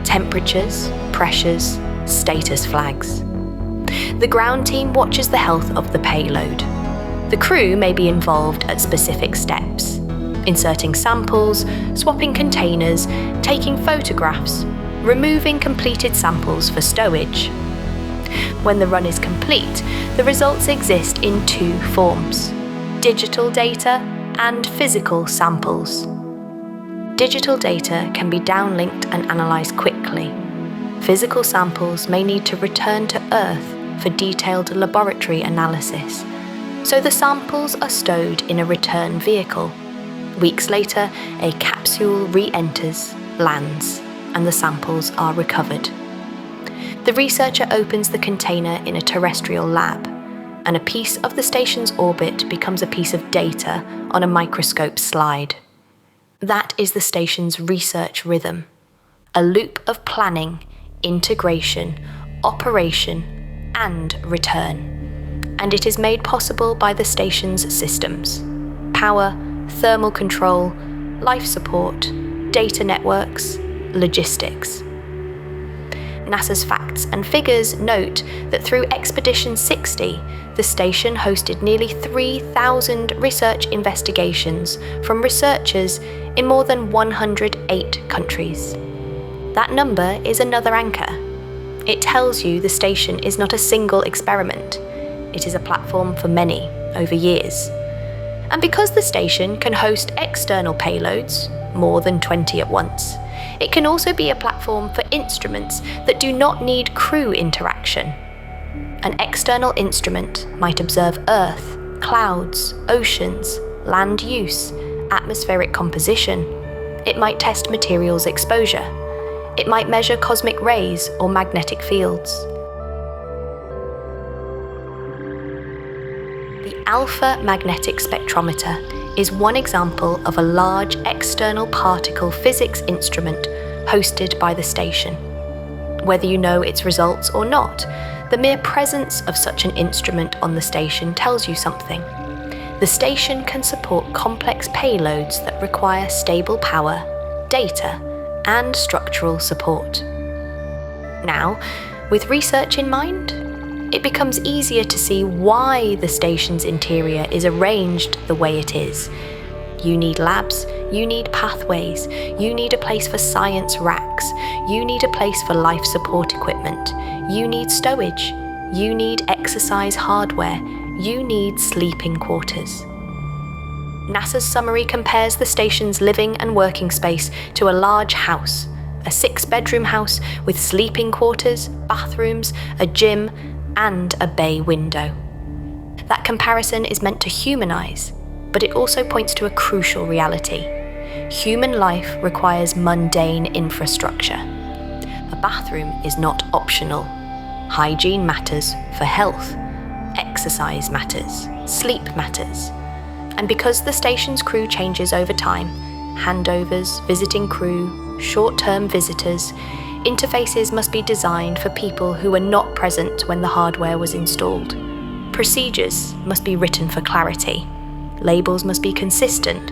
temperatures, pressures, status flags. The ground team watches the health of the payload. The crew may be involved at specific steps: inserting samples, swapping containers, taking photographs, removing completed samples for stowage. When the run is complete, the results exist in two forms: digital data and physical samples. Digital data can be downlinked and analysed quickly. Physical samples may need to return to Earth for detailed laboratory analysis, so the samples are stowed in a return vehicle. Weeks later, a capsule re-enters, lands, and the samples are recovered. The researcher opens the container in a terrestrial lab, and a piece of the station's orbit becomes a piece of data on a microscope slide. That is the station's research rhythm: a loop of planning, integration, operation, and return. And it is made possible by the station's systems: power, thermal control, life support, data networks, logistics. NASA's Facts and Figures note that through Expedition 60, the station hosted nearly 3,000 research investigations from researchers in more than 108 countries. That number is another anchor. It tells you the station is not a single experiment. It is a platform for many, over years. And because the station can host external payloads, more than 20 at once, it can also be a platform for instruments that do not need crew interaction. An external instrument might observe Earth, clouds, oceans, land use, atmospheric composition. It might test materials exposure. It might measure cosmic rays or magnetic fields. The Alpha Magnetic Spectrometer is one example of a large external particle physics instrument hosted by the station. Whether you know its results or not, the mere presence of such an instrument on the station tells you something. The station can support complex payloads that require stable power, data, and structural support. Now, with research in mind, it becomes easier to see why the station's interior is arranged the way it is. You need labs, you need pathways, you need a place for science racks, you need a place for life support equipment, you need stowage, you need exercise hardware, you need sleeping quarters. NASA's summary compares the station's living and working space to a large house, a 6-bedroom house with sleeping quarters, bathrooms, a gym, and a bay window. That comparison is meant to humanize, but it also points to a crucial reality. Human life requires mundane infrastructure. A bathroom is not optional. Hygiene matters for health. Exercise matters. Sleep matters. And because the station's crew changes over time, handovers, visiting crew, short-term visitors, interfaces must be designed for people who were not present when the hardware was installed. Procedures must be written for clarity. Labels must be consistent.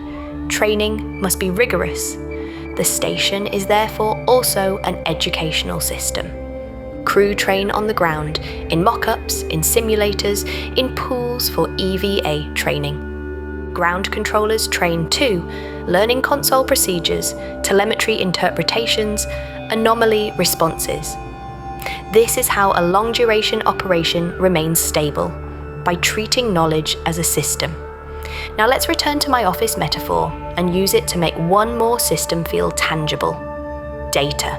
Training must be rigorous. The station is therefore also an educational system. Crew train on the ground, in mock-ups, in simulators, in pools for EVA training. Ground controllers train too, learning console procedures, telemetry interpretations, anomaly responses. This is how a long-duration operation remains stable, by treating knowledge as a system. Now let's return to my office metaphor and use it to make one more system feel tangible: data.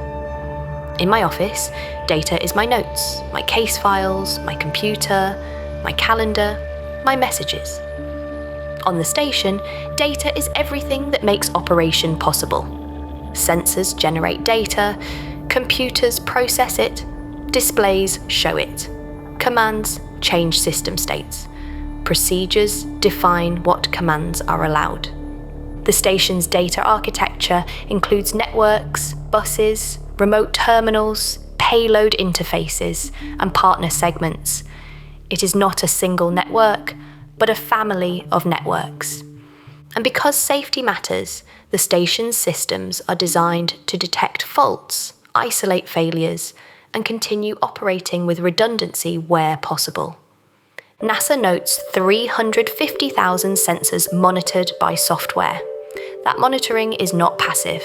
In my office, data is my notes, my case files, my computer, my calendar, my messages. On the station, data is everything that makes operation possible. Sensors generate data, computers process it, displays show it, commands change system states, procedures define what commands are allowed. The station's data architecture includes networks, buses, remote terminals, payload interfaces, and partner segments. It is not a single network, but a family of networks. And because safety matters, the station's systems are designed to detect faults, isolate failures, and continue operating with redundancy where possible. NASA notes 350,000 sensors monitored by software. That monitoring is not passive,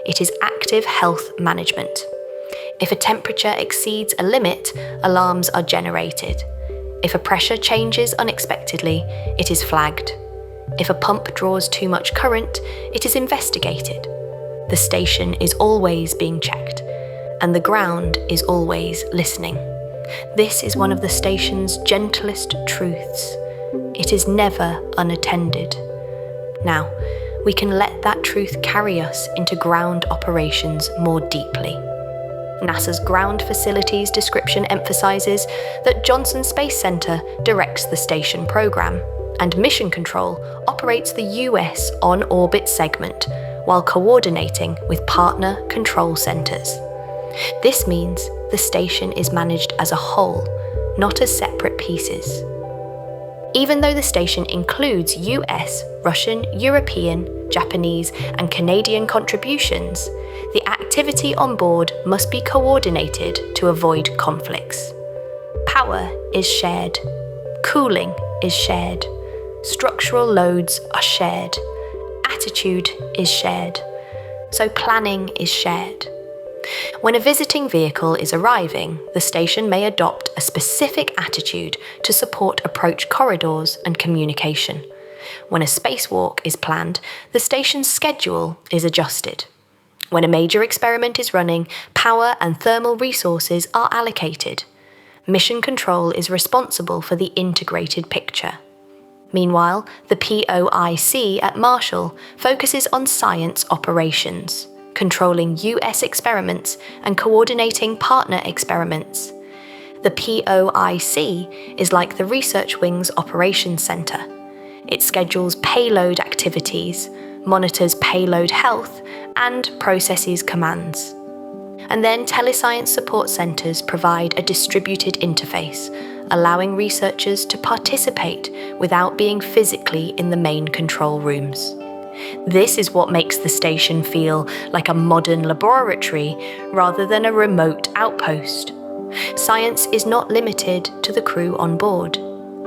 it is active health management. If a temperature exceeds a limit, alarms are generated. If a pressure changes unexpectedly, it is flagged. If a pump draws too much current, it is investigated. The station is always being checked, and the ground is always listening. This is one of the station's gentlest truths. It is never unattended. Now, we can let that truth carry us into ground operations more deeply. NASA's ground facilities description emphasizes that Johnson Space Center directs the station program, and Mission Control operates the US on-orbit segment while coordinating with partner control centers. This means the station is managed as a whole, not as separate pieces. Even though the station includes US, Russian, European, Japanese, and Canadian contributions, the activity on board must be coordinated to avoid conflicts. Power is shared, cooling is shared, structural loads are shared, attitude is shared, so planning is shared. When a visiting vehicle is arriving, the station may adopt a specific attitude to support approach corridors and communication. When a spacewalk is planned, the station's schedule is adjusted. When a major experiment is running, power and thermal resources are allocated. Mission Control is responsible for the integrated picture. Meanwhile, the POIC at Marshall focuses on science operations, controlling US experiments and coordinating partner experiments. The POIC is like the Research Wing's Operations Center. It schedules payload activities, monitors payload health, and processes commands. And then telescience support centers provide a distributed interface, allowing researchers to participate without being physically in the main control rooms. This is what makes the station feel like a modern laboratory rather than a remote outpost. Science is not limited to the crew on board.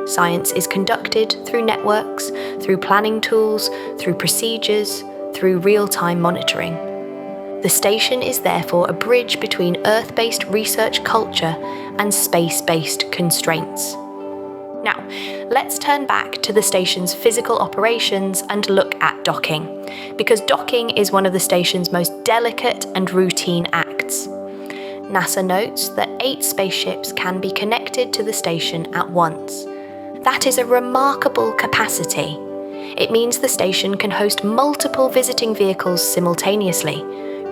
Science is conducted through networks, through planning tools, through procedures, through real-time monitoring. The station is therefore a bridge between Earth-based research culture and space-based constraints. Now, let's turn back to the station's physical operations and look at docking, because docking is one of the station's most delicate and routine acts. NASA notes that 8 spaceships can be connected to the station at once. That is a remarkable capacity. It means the station can host multiple visiting vehicles simultaneously: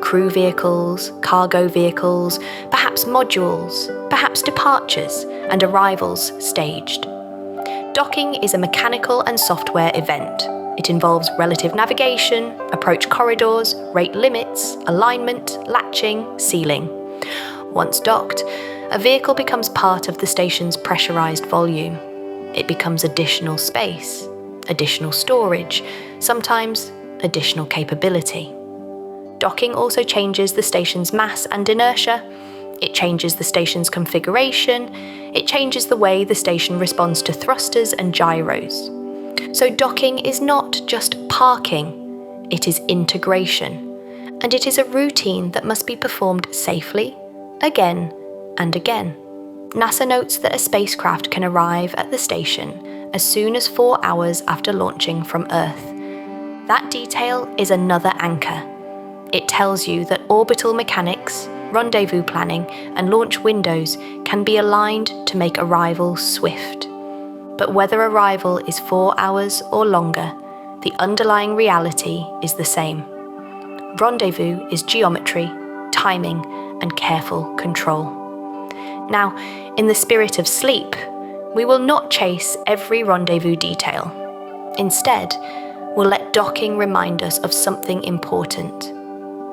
crew vehicles, cargo vehicles, perhaps modules, perhaps departures and arrivals staged. Docking is a mechanical and software event. It involves relative navigation, approach corridors, rate limits, alignment, latching, sealing. Once docked, a vehicle becomes part of the station's pressurized volume. It becomes additional space, additional storage, sometimes additional capability. Docking also changes the station's mass and inertia. It changes the station's configuration. It changes the way the station responds to thrusters and gyros. So docking is not just parking, it is integration. And it is a routine that must be performed safely, again and again. NASA notes that a spacecraft can arrive at the station as soon as 4 hours after launching from Earth. That detail is another anchor. It tells you that orbital mechanics, rendezvous planning, and launch windows can be aligned to make arrival swift. But whether arrival is 4 hours or longer, the underlying reality is the same. Rendezvous is geometry, timing, and careful control. Now, in the spirit of sleep, we will not chase every rendezvous detail. Instead, we'll let docking remind us of something important.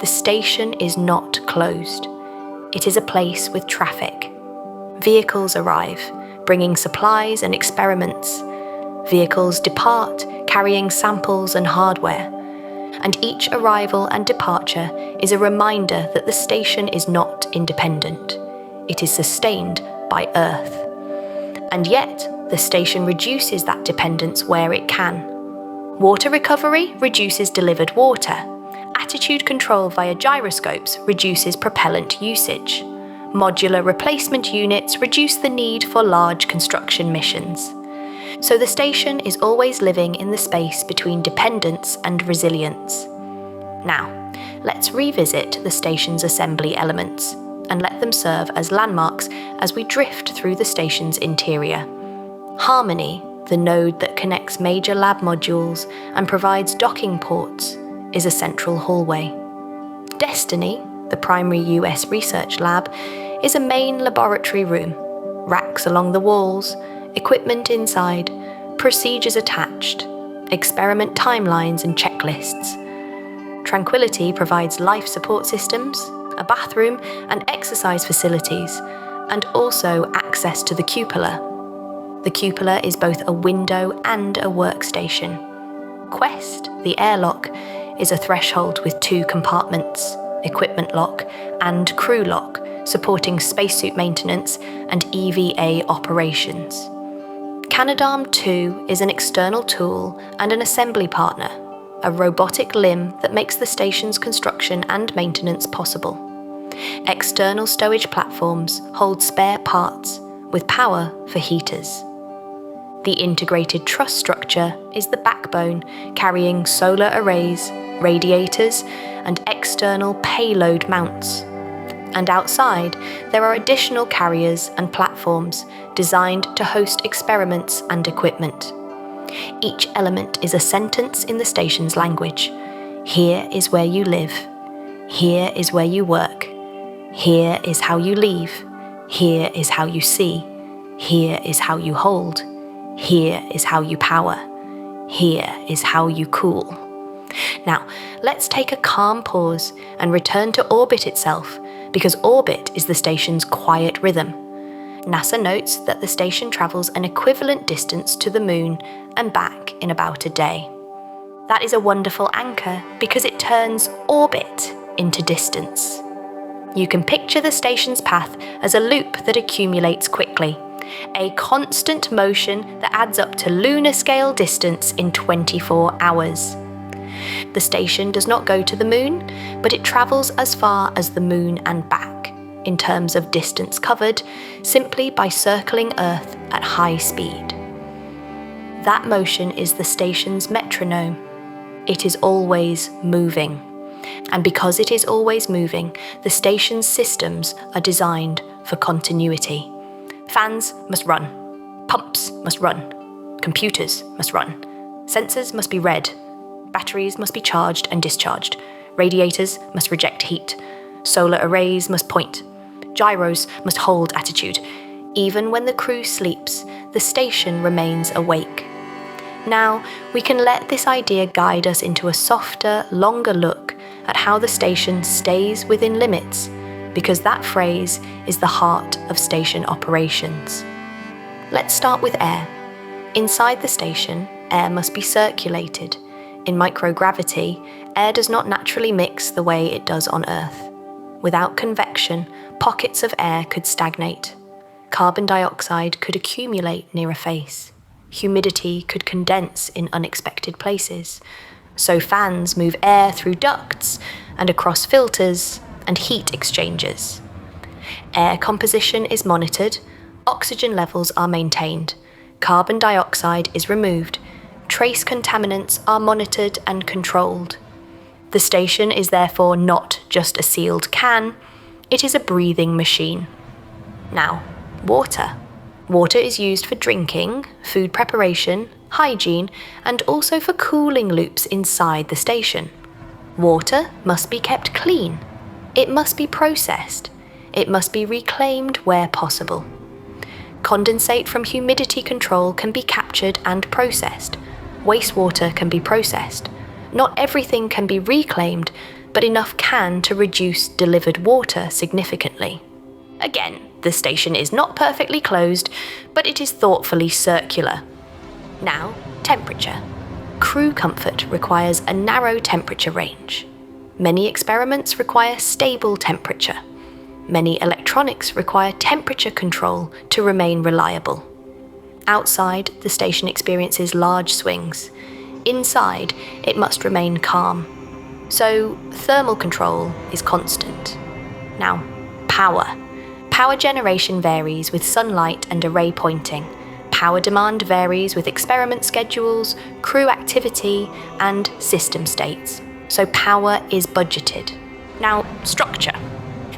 The station is not closed. It is a place with traffic. Vehicles arrive, bringing supplies and experiments. Vehicles depart, carrying samples and hardware. And each arrival and departure is a reminder that the station is not independent. It is sustained by Earth. And yet, the station reduces that dependence where it can. Water recovery reduces delivered water. Attitude control via gyroscopes reduces propellant usage. Modular replacement units reduce the need for large construction missions. So the station is always living in the space between dependence and resilience. Now, let's revisit the station's assembly elements and let them serve as landmarks as we drift through the station's interior. Harmony, the node that connects major lab modules and provides docking ports, is a central hallway. Destiny, the primary US research lab, is a main laboratory room. Racks along the walls, equipment inside, procedures attached, experiment timelines and checklists. Tranquility provides life support systems, a bathroom and exercise facilities, and also access to the cupola. The cupola is both a window and a workstation. Quest, the airlock, is a threshold with 2 compartments, equipment lock and crew lock, supporting spacesuit maintenance and EVA operations. Canadarm2 is an external tool and an assembly partner, a robotic limb that makes the station's construction and maintenance possible. External stowage platforms hold spare parts, with power for heaters. The integrated truss structure is the backbone, carrying solar arrays, radiators, and external payload mounts. And outside, there are additional carriers and platforms designed to host experiments and equipment. Each element is a sentence in the station's language. Here is where you live. Here is where you work. Here is how you leave. Here is how you see. Here is how you hold. Here is how you power. Here is how you cool. Now, let's take a calm pause and return to orbit itself, because orbit is the station's quiet rhythm. NASA notes that the station travels an equivalent distance to the Moon and back in about a day. That is a wonderful anchor because it turns orbit into distance. You can picture the station's path as a loop that accumulates quickly, a constant motion that adds up to lunar scale distance in 24 hours. The station does not go to the Moon, but it travels as far as the Moon and back, in terms of distance covered, simply by circling Earth at high speed. That motion is the station's metronome. It is always moving. And because it is always moving, the station's systems are designed for continuity. Fans must run. Pumps must run. Computers must run. Sensors must be read. Batteries must be charged and discharged. Radiators must reject heat. Solar arrays must point. Gyros must hold attitude. Even when the crew sleeps, the station remains awake. Now, we can let this idea guide us into a softer, longer look at how the station stays within limits, because that phrase is the heart of station operations. Let's start with air. Inside the station, air must be circulated. In microgravity, air does not naturally mix the way it does on Earth. Without convection, pockets of air could stagnate. Carbon dioxide could accumulate near a face. Humidity could condense in unexpected places. So fans move air through ducts and across filters and heat exchangers. Air composition is monitored, oxygen levels are maintained, carbon dioxide is removed, trace contaminants are monitored and controlled. The station is therefore not just a sealed can, it is a breathing machine. Now, water. Water is used for drinking, food preparation, hygiene, and also for cooling loops inside the station. Water must be kept clean. It must be processed. It must be reclaimed where possible. Condensate from humidity control can be captured and processed. Wastewater can be processed. Not everything can be reclaimed, but enough can to reduce delivered water significantly. Again, the station is not perfectly closed, but it is thoughtfully circular. Now, temperature. Crew comfort requires a narrow temperature range. Many experiments require stable temperature. Many electronics require temperature control to remain reliable. Outside, the station experiences large swings. Inside, it must remain calm. So, thermal control is constant. Now, power. Power generation varies with sunlight and array pointing. Power demand varies with experiment schedules, crew activity, and system states. So power is budgeted. Now, structure.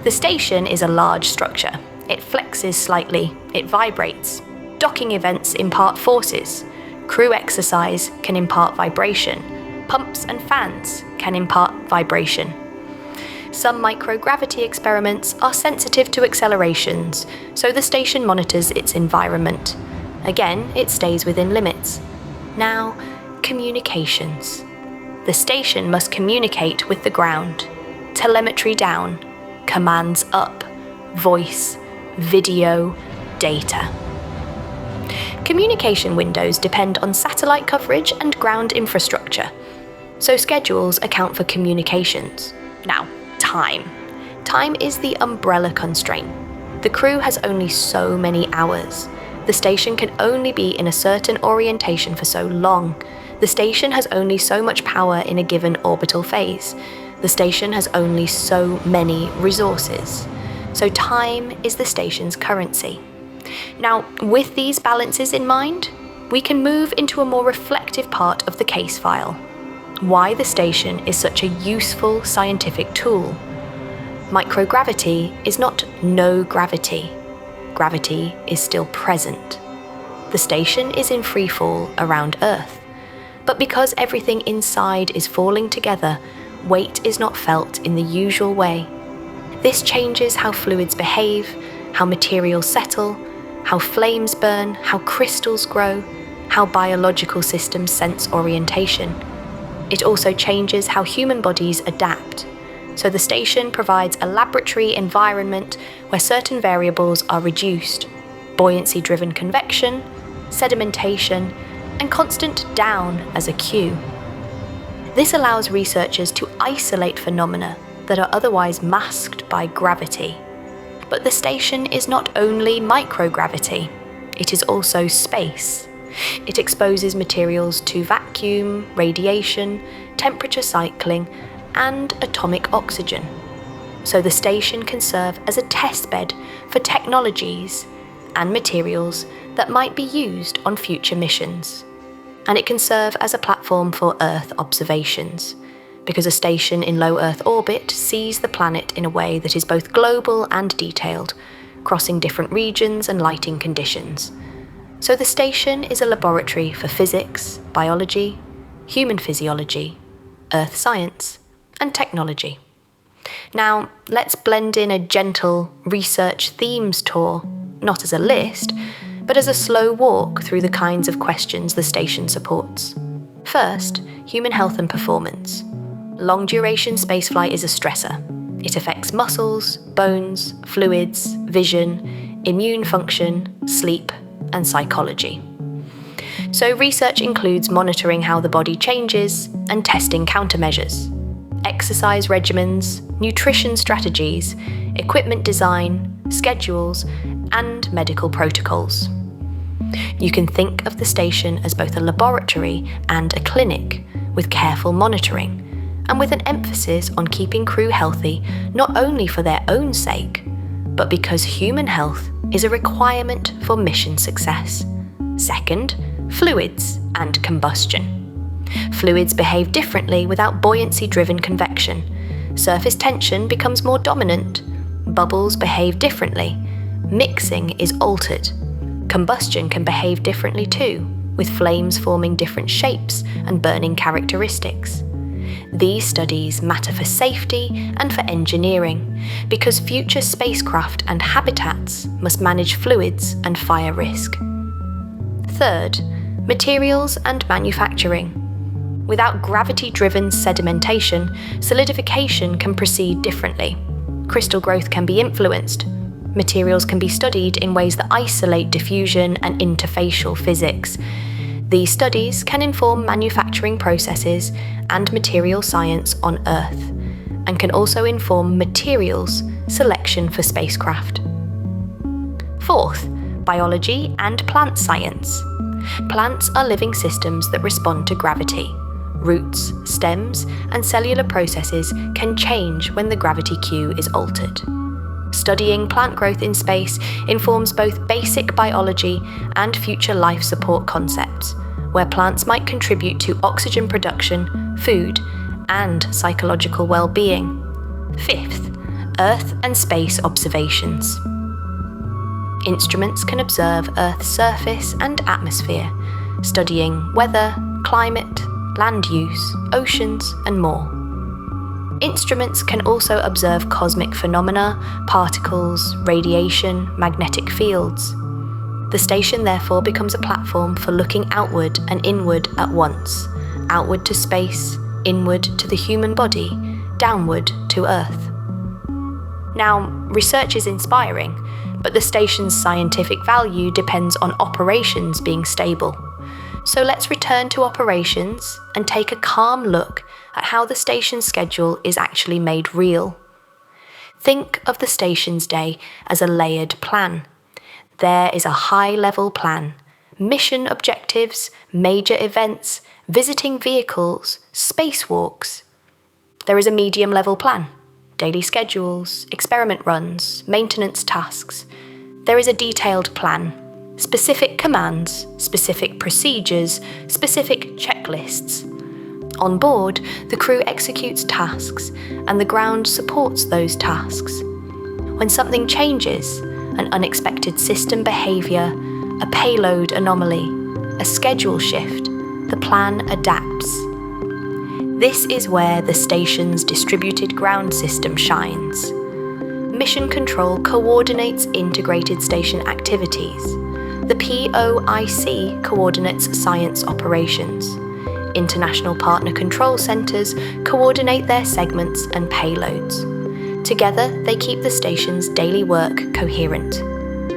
The station is a large structure. It flexes slightly, it vibrates. Docking events impart forces. Crew exercise can impart vibration. Pumps and fans can impart vibration. Some microgravity experiments are sensitive to accelerations, so the station monitors its environment. Again, it stays within limits. Now, communications. The station must communicate with the ground. Telemetry down, commands up, voice, video, data. Communication windows depend on satellite coverage and ground infrastructure, so schedules account for communications. Now, time. Time is the umbrella constraint. The crew has only so many hours. The station can only be in a certain orientation for so long. The station has only so much power in a given orbital phase. The station has only so many resources. So time is the station's currency. Now, with these balances in mind, we can move into a more reflective part of the case file. Why the station is such a useful scientific tool. Microgravity is not no gravity. Gravity is still present. The station is in free fall around Earth. But because everything inside is falling together, weight is not felt in the usual way. This changes how fluids behave, how materials settle, how flames burn, how crystals grow, how biological systems sense orientation. It also changes how human bodies adapt. So the station provides a laboratory environment where certain variables are reduced: buoyancy-driven convection, sedimentation, and constant down as a cue. This allows researchers to isolate phenomena that are otherwise masked by gravity. But the station is not only microgravity, it is also space. It exposes materials to vacuum, radiation, temperature cycling, and atomic oxygen. So the station can serve as a testbed for technologies and materials that might be used on future missions. And it can serve as a platform for Earth observations, because a station in low Earth orbit sees the planet in a way that is both global and detailed, crossing different regions and lighting conditions. So the station is a laboratory for physics, biology, human physiology, Earth science, and technology. Now, let's blend in a gentle research themes tour not as a list, but as a slow walk through the kinds of questions the station supports. First, human health and performance. Long-duration spaceflight is a stressor. It affects muscles, bones, fluids, vision, immune function, sleep, and psychology. So research includes monitoring how the body changes and testing countermeasures. Exercise regimens, nutrition strategies, equipment design, schedules, and medical protocols. You can think of the station as both a laboratory and a clinic, with careful monitoring, and with an emphasis on keeping crew healthy not only for their own sake, but because human health is a requirement for mission success. Second, fluids and combustion. Fluids behave differently without buoyancy-driven convection. Surface tension becomes more dominant. Bubbles behave differently. Mixing is altered. Combustion can behave differently too, with flames forming different shapes and burning characteristics. These studies matter for safety and for engineering, because future spacecraft and habitats must manage fluids and fire risk. Third, materials and manufacturing. Without gravity-driven sedimentation, solidification can proceed differently. Crystal growth can be influenced. Materials can be studied in ways that isolate diffusion and interfacial physics. These studies can inform manufacturing processes and material science on Earth, and can also inform materials selection for spacecraft. Fourth, biology and plant science. Plants are living systems that respond to gravity. Roots, stems, and cellular processes can change when the gravity cue is altered. Studying plant growth in space informs both basic biology and future life support concepts, where plants might contribute to oxygen production, food, and psychological well-being. Fifth, Earth and space observations. Instruments can observe Earth's surface and atmosphere, studying weather, climate, land use, oceans, and more. Instruments can also observe cosmic phenomena, particles, radiation, magnetic fields. The station therefore becomes a platform for looking outward and inward at once, outward to space, inward to the human body, downward to Earth. Now, research is inspiring, but the station's scientific value depends on operations being stable. So let's return to operations and take a calm look at how the station's schedule is actually made real. Think of the station's day as a layered plan. There is a high-level plan, mission objectives, major events, visiting vehicles, spacewalks. There is a medium-level plan, daily schedules, experiment runs, maintenance tasks. There is a detailed plan, specific commands, specific procedures, specific checklists. On board, the crew executes tasks, and the ground supports those tasks. When something changes, an unexpected system behaviour, a payload anomaly, a schedule shift, the plan adapts. This is where the station's distributed ground system shines. Mission Control coordinates integrated station activities. The POIC coordinates science operations. International Partner Control Centres coordinate their segments and payloads. Together, they keep the station's daily work coherent.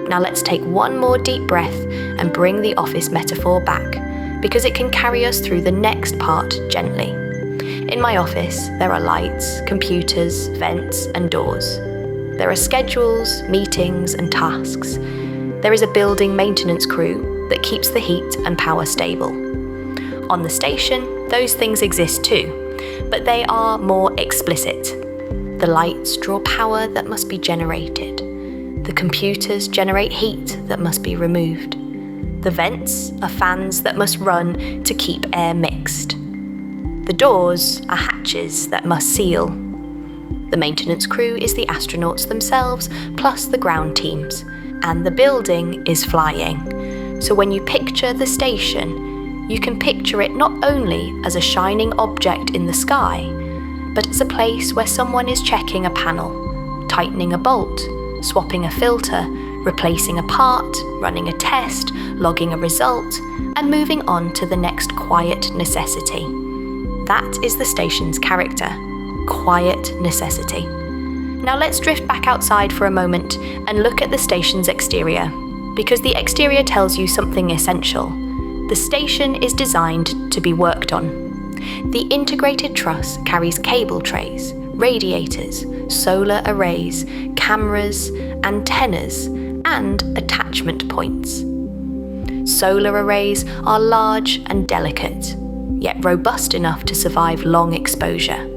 Now let's take one more deep breath and bring the office metaphor back, because it can carry us through the next part gently. In my office, there are lights, computers, vents, and doors. There are schedules, meetings, and tasks. There is a building maintenance crew that keeps the heat and power stable. On the station, those things exist too, but they are more explicit. The lights draw power that must be generated. The computers generate heat that must be removed. The vents are fans that must run to keep air mixed. The doors are hatches that must seal. The maintenance crew is the astronauts themselves, plus the ground teams. And the building is flying. So when you picture the station, you can picture it not only as a shining object in the sky, but as a place where someone is checking a panel, tightening a bolt, swapping a filter, replacing a part, running a test, logging a result, and moving on to the next quiet necessity. That is the station's character: quiet necessity. Now let's drift back outside for a moment and look at the station's exterior, because the exterior tells you something essential. The station is designed to be worked on. The integrated truss carries cable trays, radiators, solar arrays, cameras, antennas, and attachment points. Solar arrays are large and delicate, yet robust enough to survive long exposure.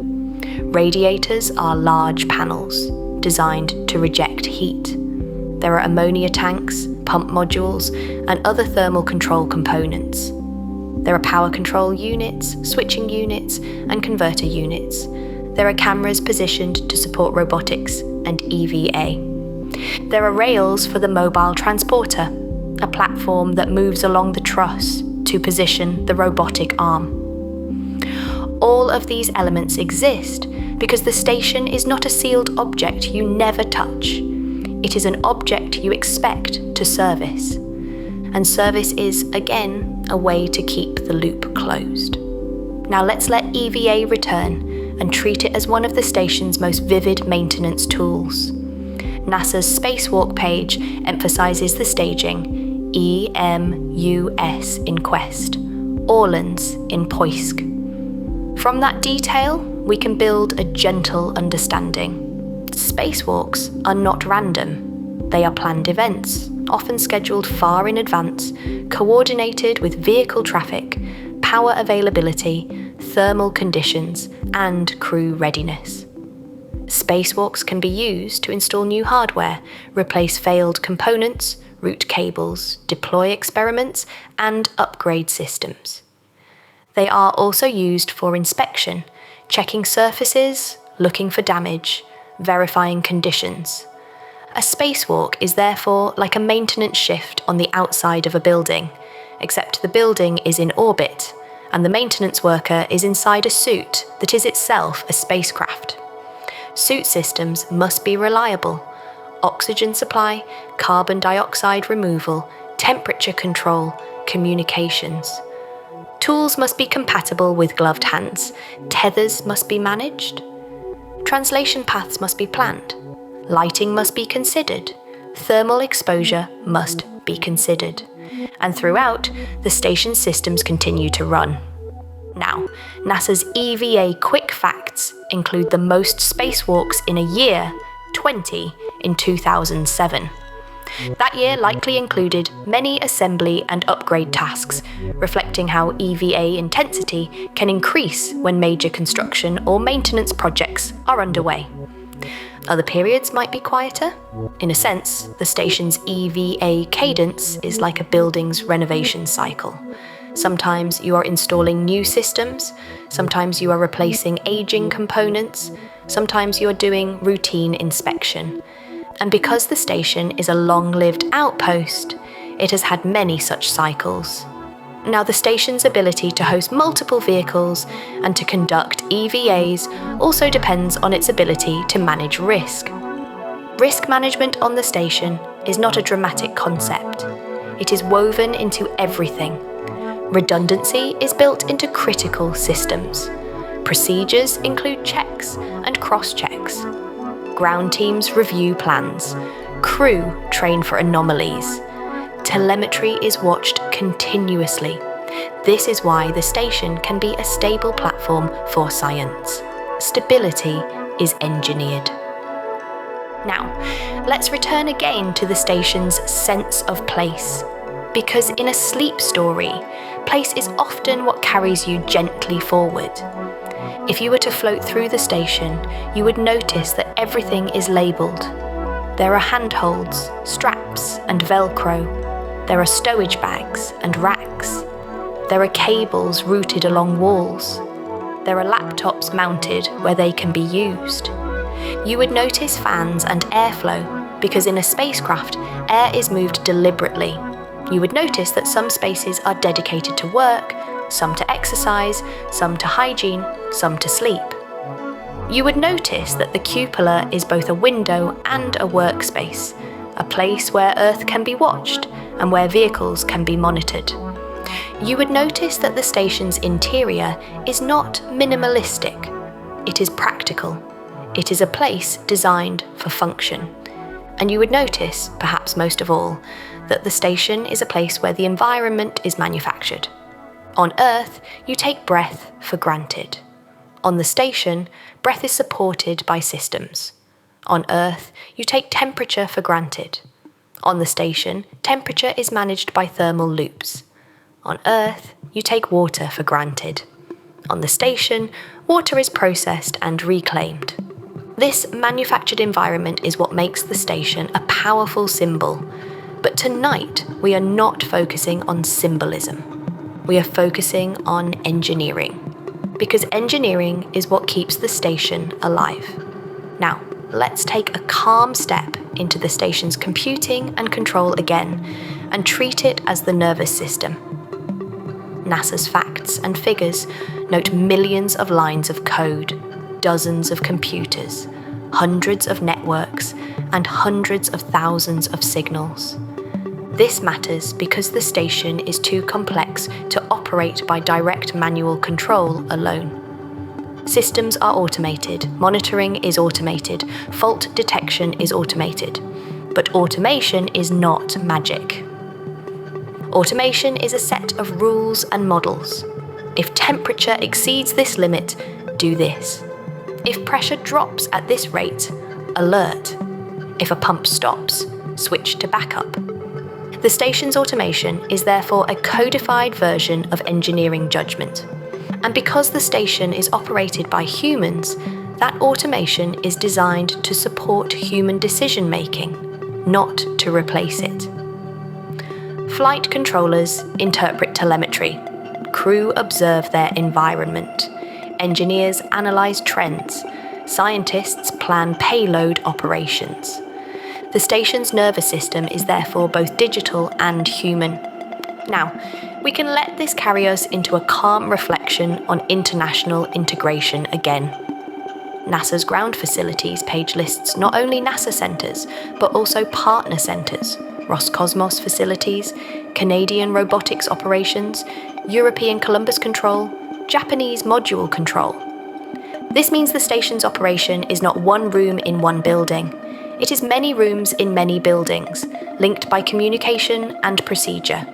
Radiators are large panels, designed to reject heat. There are ammonia tanks, pump modules, and other thermal control components. There are power control units, switching units, and converter units. There are cameras positioned to support robotics and EVA. There are rails for the mobile transporter, a platform that moves along the truss to position the robotic arm. All of these elements exist because the station is not a sealed object you never touch. It is an object you expect to service. And service is, again, a way to keep the loop closed. Now let's let EVA return and treat it as one of the station's most vivid maintenance tools. NASA's Spacewalk page emphasizes the staging EMUS in Quest, Orleans in Poisk. From that detail, we can build a gentle understanding. Spacewalks are not random. They are planned events, often scheduled far in advance, coordinated with vehicle traffic, power availability, thermal conditions, and crew readiness. Spacewalks can be used to install new hardware, replace failed components, route cables, deploy experiments, and upgrade systems. They are also used for inspection, checking surfaces, looking for damage, verifying conditions. A spacewalk is therefore like a maintenance shift on the outside of a building, except the building is in orbit, and the maintenance worker is inside a suit that is itself a spacecraft. Suit systems must be reliable. Oxygen supply, carbon dioxide removal, temperature control, communications. Tools must be compatible with gloved hands. Tethers must be managed. Translation paths must be planned. Lighting must be considered. Thermal exposure must be considered. And throughout, the station systems continue to run. Now, NASA's EVA quick facts include the most spacewalks in a year, 20, in 2007. That year likely included many assembly and upgrade tasks, reflecting how EVA intensity can increase when major construction or maintenance projects are underway. Other periods might be quieter. In a sense, the station's EVA cadence is like a building's renovation cycle. Sometimes you are installing new systems, sometimes you are replacing aging components, sometimes you are doing routine inspection. And because the station is a long-lived outpost, it has had many such cycles. Now, the station's ability to host multiple vehicles and to conduct EVAs also depends on its ability to manage risk. Risk management on the station is not a dramatic concept. It is woven into everything. Redundancy is built into critical systems. Procedures include checks and cross-checks. Ground teams review plans. Crew train for anomalies. Telemetry is watched continuously. This is why the station can be a stable platform for science. Stability is engineered. Now, let's return again to the station's sense of place. Because in a sleep story, place is often what carries you gently forward. If you were to float through the station, you would notice that everything is labelled. There are handholds, straps, and Velcro. There are stowage bags and racks. There are cables routed along walls. There are laptops mounted where they can be used. You would notice fans and airflow, because in a spacecraft, air is moved deliberately. You would notice that some spaces are dedicated to work, some to exercise, some to hygiene, some to sleep. You would notice that the cupola is both a window and a workspace, a place where Earth can be watched and where vehicles can be monitored. You would notice that the station's interior is not minimalistic. It is practical. It is a place designed for function. And you would notice, perhaps most of all, that the station is a place where the environment is manufactured. On Earth, you take breath for granted. On the station, breath is supported by systems. On Earth, you take temperature for granted. On the station, temperature is managed by thermal loops. On Earth, you take water for granted. On the station, water is processed and reclaimed. This manufactured environment is what makes the station a powerful symbol. But tonight, we are not focusing on symbolism. We are focusing on engineering. Because engineering is what keeps the station alive. Now, let's take a calm step into the station's computing and control again, and treat it as the nervous system. NASA's facts and figures note millions of lines of code, dozens of computers, hundreds of networks, and hundreds of thousands of signals. This matters because the station is too complex to operate by direct manual control alone. Systems are automated, monitoring is automated, fault detection is automated. But automation is not magic. Automation is a set of rules and models. If temperature exceeds this limit, do this. If pressure drops at this rate, alert. If a pump stops, switch to backup. The station's automation is therefore a codified version of engineering judgment. And because the station is operated by humans, that automation is designed to support human decision-making, not to replace it. Flight controllers interpret telemetry. Crew observe their environment. Engineers analyze trends. Scientists plan payload operations. The station's nervous system is therefore both digital and human. Now, we can let this carry us into a calm reflection on international integration again. NASA's ground facilities page lists not only NASA centres, but also partner centres, Roscosmos facilities, Canadian robotics operations, European Columbus control, Japanese module control. This means the station's operation is not one room in one building. It is many rooms in many buildings, linked by communication and procedure.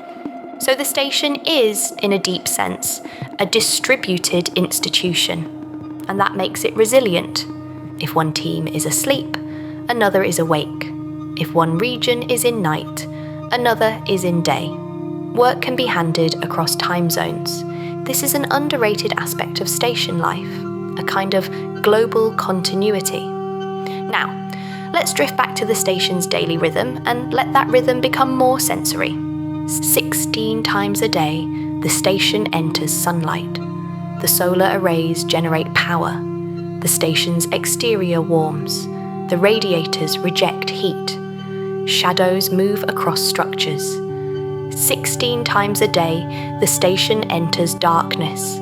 So the station is, in a deep sense, a distributed institution, and that makes it resilient. If one team is asleep, another is awake. If one region is in night, another is in day. Work can be handed across time zones. This is an underrated aspect of station life, a kind of global continuity. Now, let's drift back to the station's daily rhythm and let that rhythm become more sensory. 16 times a day, the station enters sunlight. The solar arrays generate power. The station's exterior warms. The radiators reject heat. Shadows move across structures. 16 times a day, the station enters darkness.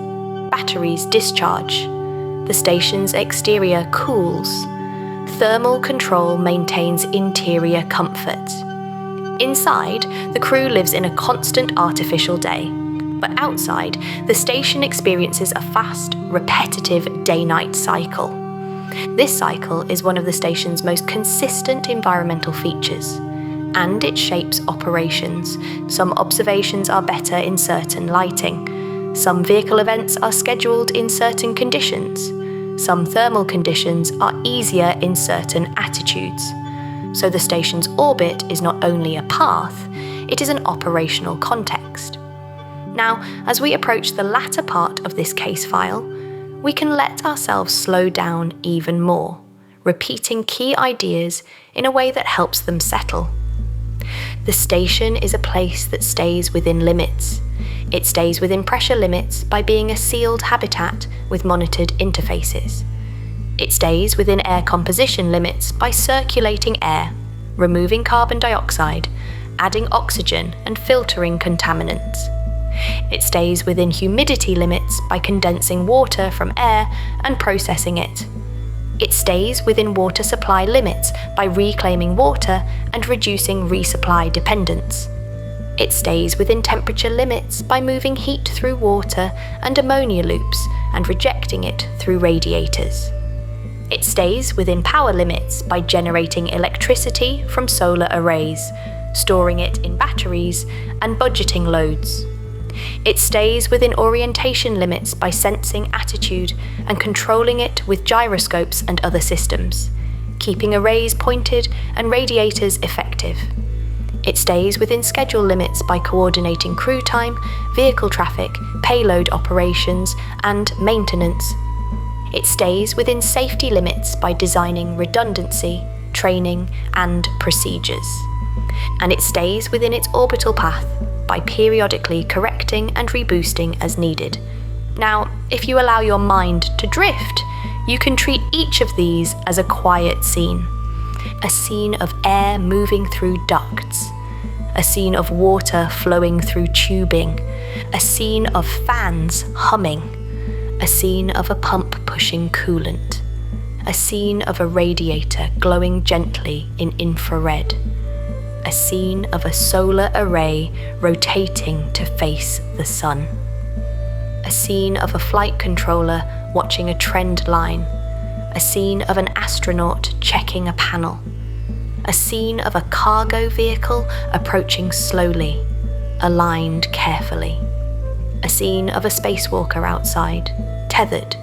Batteries discharge. The station's exterior cools. Thermal control maintains interior comfort. Inside, the crew lives in a constant artificial day. But outside, the station experiences a fast, repetitive day-night cycle. This cycle is one of the station's most consistent environmental features, and it shapes operations. Some observations are better in certain lighting. Some vehicle events are scheduled in certain conditions. Some thermal conditions are easier in certain attitudes. So the station's orbit is not only a path, it is an operational context. Now, as we approach the latter part of this case file, we can let ourselves slow down even more, repeating key ideas in a way that helps them settle. The station is a place that stays within limits. It stays within pressure limits by being a sealed habitat with monitored interfaces. It stays within air composition limits by circulating air, removing carbon dioxide, adding oxygen, and filtering contaminants. It stays within humidity limits by condensing water from air and processing it. It stays within water supply limits by reclaiming water and reducing resupply dependence. It stays within temperature limits by moving heat through water and ammonia loops and rejecting it through radiators. It stays within power limits by generating electricity from solar arrays, storing it in batteries, and budgeting loads. It stays within orientation limits by sensing attitude and controlling it with gyroscopes and other systems, keeping arrays pointed and radiators effective. It stays within schedule limits by coordinating crew time, vehicle traffic, payload operations, and maintenance. It stays within safety limits by designing redundancy, training, and procedures. And it stays within its orbital path by periodically correcting and reboosting as needed. Now, if you allow your mind to drift, you can treat each of these as a quiet scene. A scene of air moving through ducts, a scene of water flowing through tubing, a scene of fans humming, a scene of a pump pushing coolant, a scene of a radiator glowing gently in infrared, a scene of a solar array rotating to face the sun, a scene of a flight controller watching a trend line, a scene of an astronaut checking a panel, a scene of a cargo vehicle approaching slowly, aligned carefully, a scene of a spacewalker outside, tethered,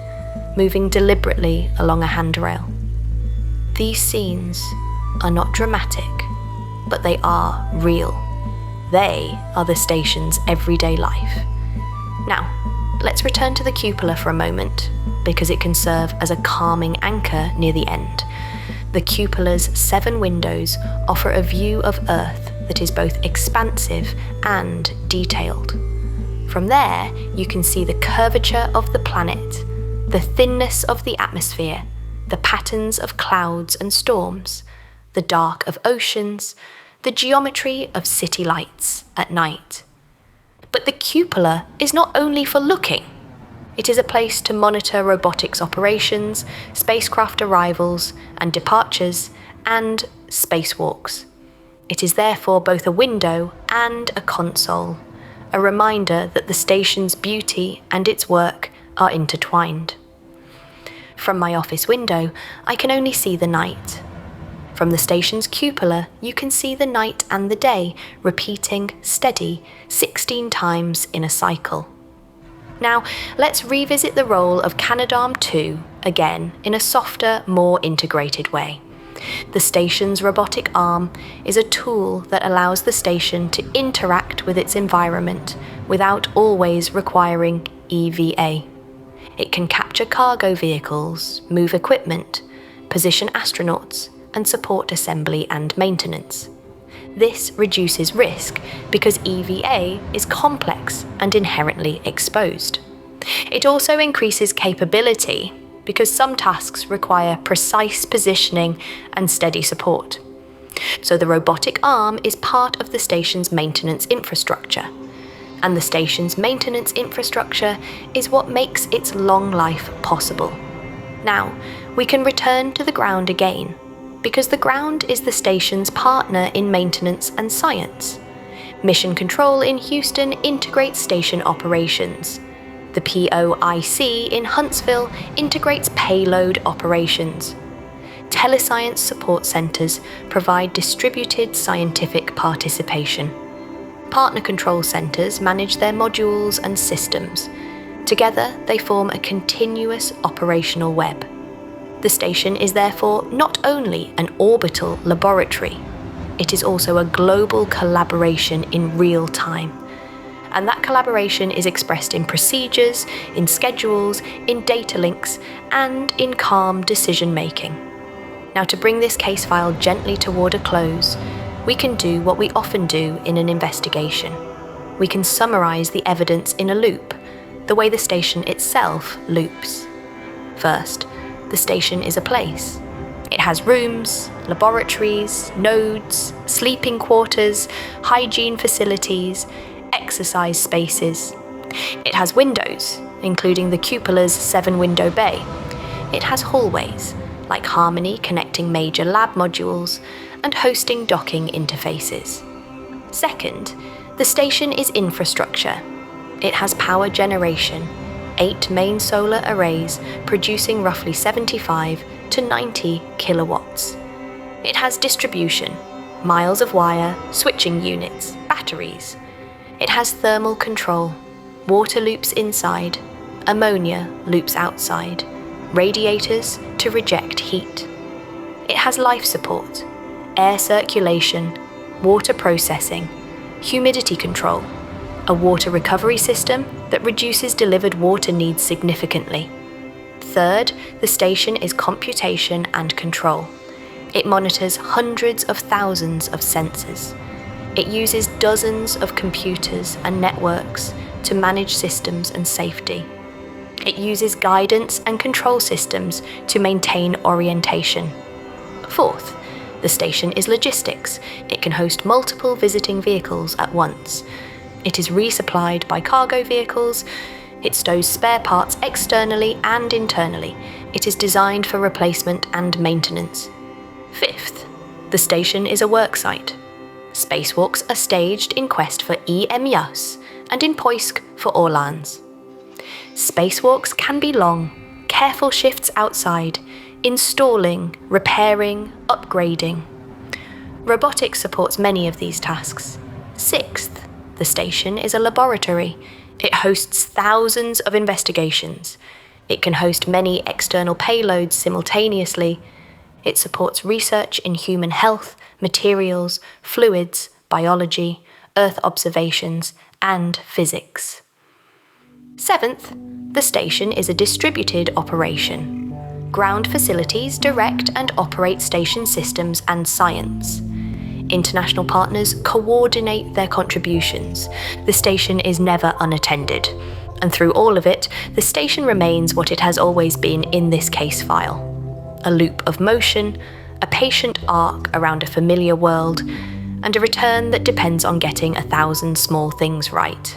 moving deliberately along a handrail. These scenes are not dramatic, but they are real. They are the station's everyday life. Now, let's return to the cupola for a moment, because it can serve as a calming anchor near the end. The cupola's 7 windows offer a view of Earth that is both expansive and detailed. From there, you can see the curvature of the planet, the thinness of the atmosphere, the patterns of clouds and storms, the dark of oceans, the geometry of city lights at night. But the cupola is not only for looking. It is a place to monitor robotics operations, spacecraft arrivals and departures, and spacewalks. It is therefore both a window and a console, a reminder that the station's beauty and its work are intertwined. From my office window, I can only see the night. From the station's cupola, you can see the night and the day repeating steady 16 times in a cycle. Now, let's revisit the role of Canadarm2 again in a softer, more integrated way. The station's robotic arm is a tool that allows the station to interact with its environment without always requiring EVA. It can capture cargo vehicles, move equipment, position astronauts, and support assembly and maintenance. This reduces risk because EVA is complex and inherently exposed. It also increases capability because some tasks require precise positioning and steady support. So the robotic arm is part of the station's maintenance infrastructure, and the station's maintenance infrastructure is what makes its long life possible. Now, we can return to the ground again, because the ground is the station's partner in maintenance and science. Mission Control in Houston integrates station operations. The POIC in Huntsville integrates payload operations. Telescience support centers provide distributed scientific participation. Partner control centers manage their modules and systems. Together, they form a continuous operational web. The station is therefore not only an orbital laboratory, it is also a global collaboration in real time. And that collaboration is expressed in procedures, in schedules, in data links, and in calm decision-making. Now, to bring this case file gently toward a close, we can do what we often do in an investigation. We can summarize the evidence in a loop, the way the station itself loops. First, the station is a place. It has rooms, laboratories, nodes, sleeping quarters, hygiene facilities, exercise spaces. It has windows, including the cupola's 7-window bay. It has hallways, like Harmony connecting major lab modules and hosting docking interfaces. Second, the station is infrastructure. It has power generation, 8 main solar arrays producing roughly 75 to 90 kilowatts. It has distribution, miles of wire, switching units, batteries. It has thermal control, water loops inside, ammonia loops outside, radiators to reject heat. It has life support, air circulation, water processing, humidity control, a water recovery system that reduces delivered water needs significantly. Third, the station is computation and control. It monitors hundreds of thousands of sensors. It uses dozens of computers and networks to manage systems and safety. It uses guidance and control systems to maintain orientation. Fourth, the station is logistics. It can host multiple visiting vehicles at once. It is resupplied by cargo vehicles. It stows spare parts externally and internally. It is designed for replacement and maintenance. Fifth, the station is a worksite. Spacewalks are staged in Quest for EMEUS and in Poisk for Orlans. Spacewalks can be long, careful shifts outside, installing, repairing, upgrading. Robotics supports many of these tasks. Sixth, the station is a laboratory. It hosts thousands of investigations. It can host many external payloads simultaneously. It supports research in human health, materials, fluids, biology, Earth observations, and physics. Seventh, the station is a distributed operation. Ground facilities direct and operate station systems and science. International partners coordinate their contributions. The station is never unattended. And through all of it, the station remains what it has always been in this case file. A loop of motion, a patient arc around a familiar world, and a return that depends on getting 1,000 small things right.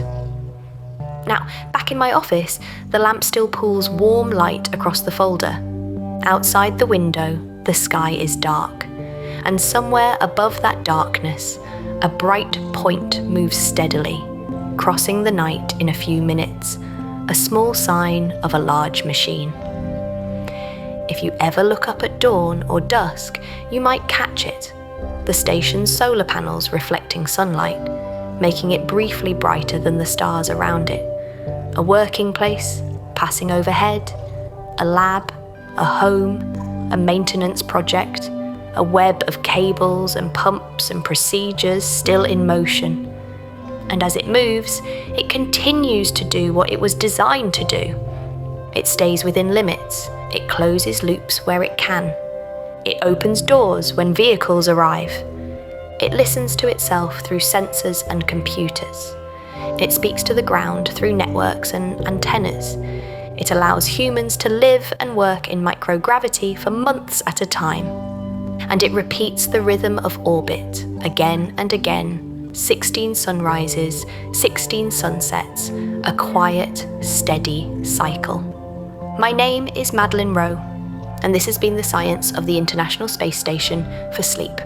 Now, back in my office, the lamp still pools warm light across the folder. Outside the window, the sky is dark, and somewhere above that darkness, a bright point moves steadily, crossing the night in a few minutes, a small sign of a large machine. If you ever look up at dawn or dusk, you might catch it. The station's solar panels reflecting sunlight, making it briefly brighter than the stars around it. A working place, passing overhead, a lab, a home, a maintenance project, a web of cables and pumps and procedures still in motion. And as it moves, it continues to do what it was designed to do. It stays within limits. It closes loops where it can. It opens doors when vehicles arrive. It listens to itself through sensors and computers. It speaks to the ground through networks and antennas. It allows humans to live and work in microgravity for months at a time. And it repeats the rhythm of orbit again and again, 16 sunrises, 16 sunsets, a quiet, steady cycle. My name is Madeline Rowe, and this has been the science of the International Space Station for sleep.